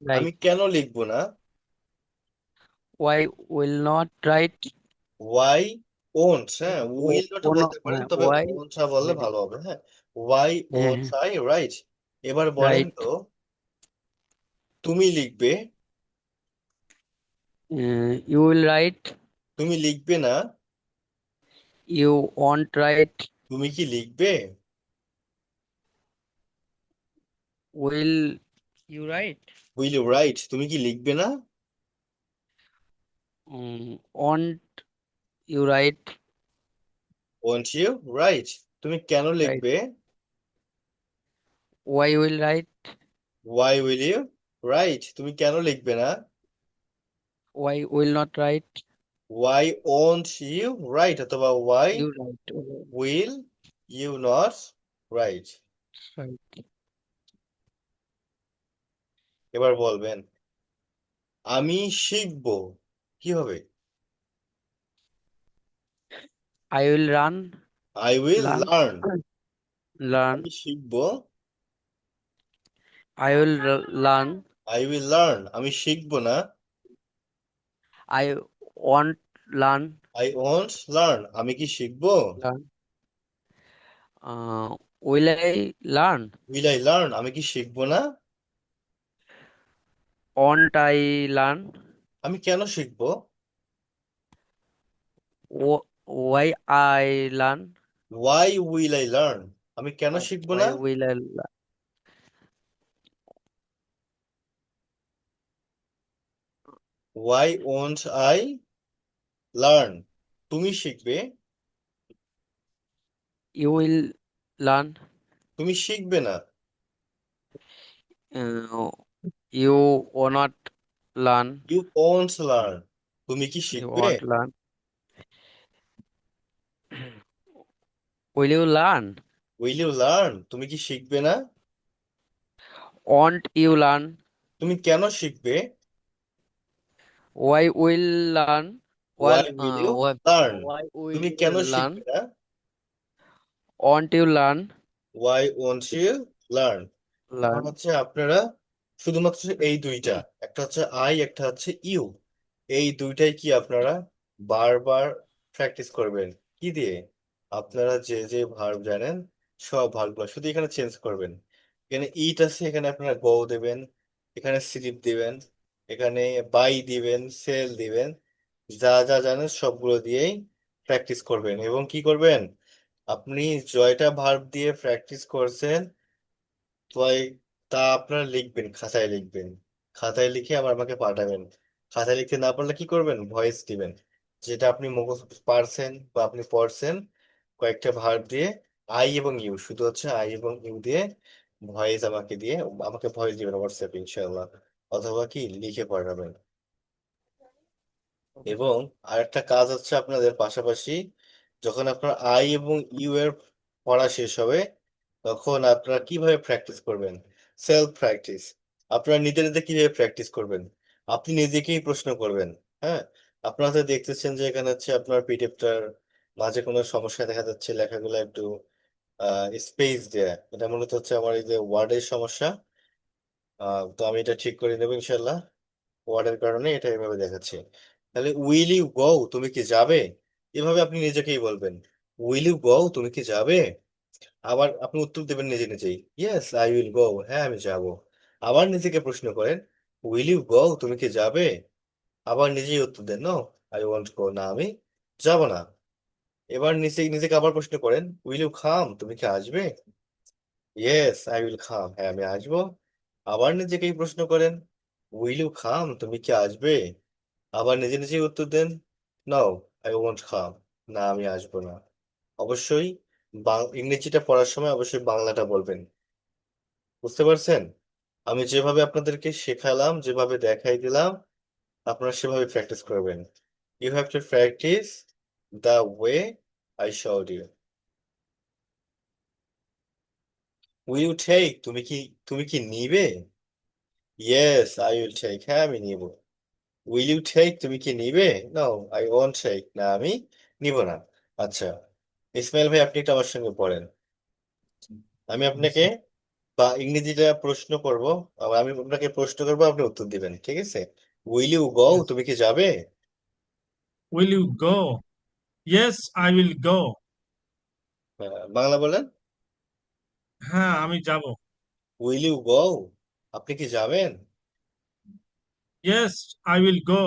আমি রাইট। কেন লিখবো না। Why will not write. Why won't, হ্যাঁ, ও উইল নট ও বলতে পারেন, হ্যাঁ, তবে ওয়াই। ওন্টটা বললে ভালো হবে, হ্যাঁ। ওয়াই হ্যাঁ, ওন্ট আই রাইট। এবার বলেন রাইট। তো, তুমি লিখবে। You will write. তুমি লিখবে না। You want write. তুমি কি লিখবে? Will you write. Will you write, তুমি কি লিখবে না। Want you write. Won't you write, তুমি কেন রাইট। লিখবে। Why will write. Why will you write, তুমি কেন লিখবে না। Why will not write. Why won't you write, অথবা why you write. Will you not write. Write. এবার বলবেন আমি শিখবো, কি হবে? I will run. I will learn. Learn, learn. আমি শিখবো। I will learn. I will learn, আমি শিখবো না। I want learn I want learn, আমি কি শিখবো? learn will I learn will I learn, আমি কি শিখবো না? won't I learn আমি কেন শিখবো? why I learn why will I learn, আমি কেন শিখবো why না? will I learn why won't I learn, তুমি শিখবে, you will learn তুমি শিখবে না। uh, you will not learn you won't learn, তুমি কি you শিখবে? won't learn will you learn will you learn, তুমি কি শিখবে না? won't you learn তুমি কেন শিখবে? why will learn why will you learn, why তুমি will কেন learn শিখবে না? won't you learn why won't you learn. এখন learn হচ্ছে আপনারা শুধুমাত্র এই দুইটা, একটা হচ্ছে আই, একটা হচ্ছে ইউ, এই দুইটাই কি আপনারা বারবার প্র্যাকটিস করবেন। কি দিয়ে? আপনারা যে যে ভার্ব জানেন সব ভার্বগুলো শুধু এখানে চেঞ্জ করবেন। এখানে ইট আছে, এখানে আপনারা গো দেবেন, এখানে স্লিপ দিবেন, এখানে বাই দিবেন, সেল দিবেন, যা যা জানেন সবগুলো দিয়েই প্র্যাকটিস করবেন। এবং কি করবেন, আপনি জয়টা ভার্ব দিয়ে প্র্যাকটিস করছেন তাই, তা আপনারা লিখবেন, খাতায় লিখবেন, খাতায় লিখে আবার আমাকে পাঠাবেন। খাতায় লিখতে না পারলে কি করবেন, ভয়েস দিবেন, যেটা আপনি মুখস্থ পারছেন বা আপনি পড়ছেন কয়েকটা ভার্ব দিয়ে, আই এবং ইউ, শুধু হচ্ছে আই এবং ইউ দিয়ে ভয়েস আমাকে দিয়ে, আমাকে ভয়েস দিবেন হোয়াটসঅ্যাপ ইনশাআল্লাহ, অথবা কি লিখে পাঠাবেন। এবং আরেকটা কাজ হচ্ছে আপনাদের পাশাপাশি, যখন আপনার আই এবং ইউ এর পড়া শেষ হবে তখন আপনারা কিভাবে প্র্যাকটিস করবেন, সেলফ প্র্যাকটিস। আপনারা নিজে নিজে কিভাবে প্র্যাকটিস করবেন, আপনি নিজেকেই প্রশ্ন করবেন। হ্যাঁ, আপনারা তো দেখতেছেন যে এখানে হচ্ছে আপনার পিডিএফটার মাঝে কোনো সমস্যা দেখা যাচ্ছে, লেখাগুলো একটু স্পেস দেয়া, এটা মূলত হচ্ছে আমার এই যে ওয়ার্ডের সমস্যা। তো আমি এটা ঠিক করে নেবো ইনশাল্লাহ, ওয়ার্ডের কারণে এটা এভাবে দেখাচ্ছে। তাহলে উইল ইউ গো, তুমি কি যাবে, এভাবে আপনি নিজেকেই বলবেন, উইল ইউ গো, তুমি কি যাবে। আবার আপনি উত্তর দেবেন নিজে নিজেই, ইয়েস আই উইল গো, হ্যাঁ আমি যাব। আবার নিজেকে প্রশ্ন করেন, উইল ইউ গো, তুমি কি যাবে। আবার নিজেই উত্তর দেন, নো আই ওয়ান্ট গো, না আমি যাব না। এবার নিজেকে আবার প্রশ্ন করেন, উইল ইউ খাম, তুমি কি আসবে। ইয়েস আই উইল খাম, হ্যাঁ আমি আসবো। আবার নিজেকেই প্রশ্ন করেন, উইল ইউ খাম, তুমি কি আসবে। আবার নিজে নিজেই উত্তর দেন, নো আই ওয়ন্ট কাম, না আমি আসবো না। অবশ্যই ইংরেজিটা পড়ার সময় অবশ্যই বাংলাটা বলবেন। বুঝতে পারছেন? আমি যেভাবে আপনাদেরকে শেখালাম, যেভাবে দেখাই দিলাম, আপনারা সেভাবে প্র্যাকটিস করবেন। You have to practice the way I showed you. Will you take, তুমি কি নিবে। ইয়েস আই উইল টেক, হ্যাঁ আমি নিব। উইল ইউ টেক, তুমি কি নিবে। নো আই ওয়ন্ট টেক, না আমি নিব না। আচ্ছা, ইসমাইল ভাই আপনি একটু আমার সঙ্গে পড়েন, আমি আপনাকে বা ইংরেজিটা প্রশ্ন করব, আবার আমি আপনাকে প্রশ্ন করবো, আপনি উত্তর দিবেন, ঠিক আছে? উইল ইউ গো, তুমি কি যাবে। Will you go? Yes I will go. Bangla বলেন। হ্যাঁ আমি যাব। উইল ইউ গো, আপনি কি যাবেন। ইয়েস আই উইল গো।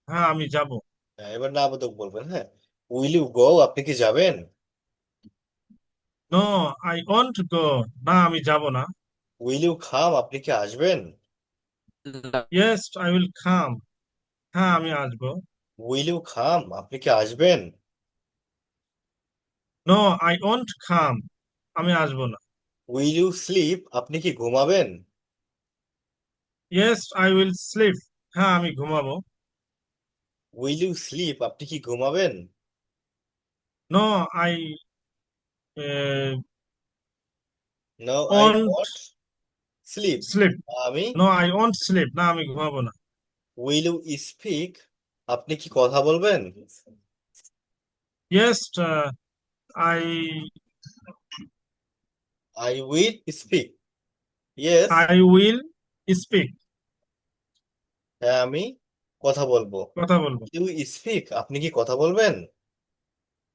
হ্যাঁ আমি যাব। এবার না বোধক বলবেন, হ্যাঁ। উইল ইউ গো, আপনি কি যাবেন। No I won't go. না আমি যাব না। উইল ইউ খাম, আপনি কি আসবেন। Yes I will come. হ্যাঁ আমি আসবো। উইল ইউ খাম, আপনি কি আসবেন। No I won't come. আমি আসবো না। উইল ইউ স্লিপ, আপনি কি ঘুমাবেন। Yes I will sleep. হ্যাঁ আমি ঘুমাবো। উইল ইউ স্লিপ, আপনি কি ঘুমাবেন। No I no I won't want sleep, sleep. আমি। No I won't sleep. না আমি ঘুমাবো না। উইল ইউ স্পিক, আপনি কি কথা বলবেন। Yes I I will speak, yes, I will speak. হ্যাঁ আমি কথা বলবো। কথা বলবো। ইউ স্পিক, আপনি কি কথা বলবেন?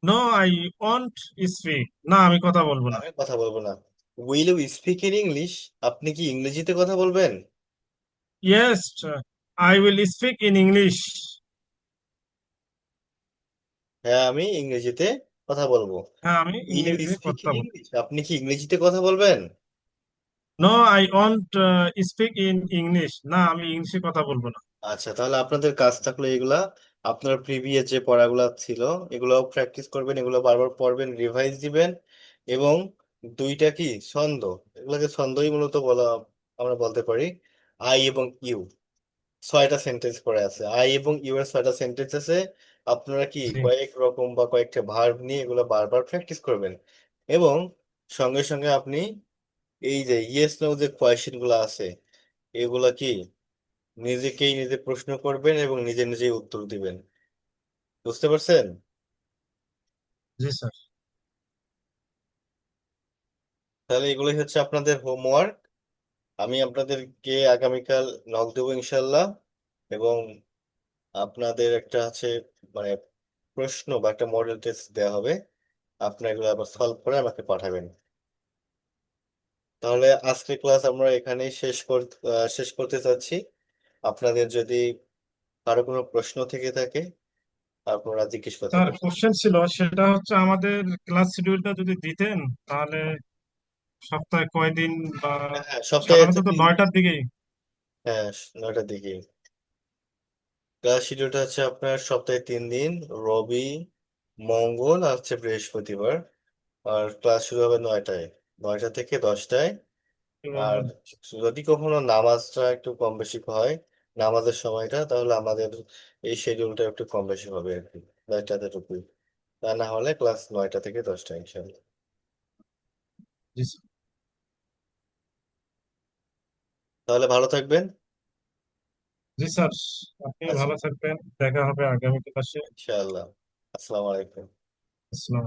No, I won't speak. না, আমি কথা বলবো না। আমি কথা বলবো না। Will you speak in English, আপনি কি ইংরেজিতে কথা বলবেন? Yes, I will speak in English. হ্যাঁ, আমি ইংরেজিতে কথা বলবো। হ্যাঁ, আমি উইল ইউ ইংরেজিতে স্পিক কথা ইন বলবো। ইংলিশ, আপনি কি ইংরেজিতে কথা বলবেন? No, I won't speak in English. না, আমি ইংলিশে কথা বলবো না। আচ্ছা, তাহলে আপনাদের কাজ থাকলো এগুলা, আপনার প্রিভিয়াস যে পড়াগুলো ছিল এগুলোও প্র্যাকটিস করবেন, এগুলো বারবার পড়বেন, রিভাইজ দিবেন। এবং দুইটা কি ছন্দ, এগুলোকে ছন্দই মূলত বলা, আমরা বলতে পারি। আই এবং ইউ, 6টা সেন্টেন্স পড়ে আছে, আই এবং ইউ এর 6টা সেন্টেন্স আছে। আপনারা কি জি, কয়েক রকম বা কয়েকটা ভার্ব নিয়ে এগুলো বারবার প্র্যাকটিস করবেন। এবং সঙ্গে সঙ্গে আপনি এই যে ইয়েস নো যে কোয়েশ্চেন গুলো আছে এগুলা কি নিজেকেই নিজে প্রশ্ন করবেন এবং নিজে নিজেই উত্তর দিবেন। বুঝতে পারছেন? জি স্যার। তাহলে এগুলোই হচ্ছে আপনাদের হোমওয়ার্ক। আমি আপনাদেরকে আগামীকাল নক দেবো ইনশাল্লাহ। এবং আপনাদের একটা হচ্ছে মানে প্রশ্ন বা একটা মডেল টেস্ট দেওয়া হবে, আপনার এগুলো আবার সলভ করে আমাকে পাঠাবেন। তাহলে আজকের ক্লাস আমরা এখানেই শেষ করতে চাচ্ছি। আপনাদের যদি কারো কোনো প্রশ্ন থেকে থাকে আপনারা জিজ্ঞেস করতে স্যার, পারেন। কোশ্চেন ছিল, সেটা হচ্ছে আমাদের ক্লাস শিডিউলটা যদি দিতেন তাহলে সপ্তাহে কয়দিন বা হ্যাঁ, হ্যাঁ, সপ্তাহে সাধারণত তো 9টার দিকেই। হ্যাঁ, 9টার দিকে। ক্লাস শিডিউলটা হচ্ছে আপনার সপ্তাহে 3 দিন, রবি, মঙ্গল আর হচ্ছে বৃহস্পতিবার। আর ক্লাস শুরু হবে 9টায়, 9টা থেকে 10টায়। আর যদি কখনো নামাজটা একটু কম বেশি হয়, নামাজের সময়টা, তাহলে আমাদের এই শিডিউলটা একটু কম বেশি হবে আর কি, 10টাতে টুকুই। তা না হলে ক্লাস 9টা থেকে 10টা ইনশাল্লাহ। জি স্যার। তাহলে ভালো থাকবেন। জি স্যার, আপনি আচ্ছা, ভালো থাকবেন। দেখা হবে আগামী ক্লাসে। ইনশাআল্লাহ। আসসালামু আলাইকুম। আসসালাম।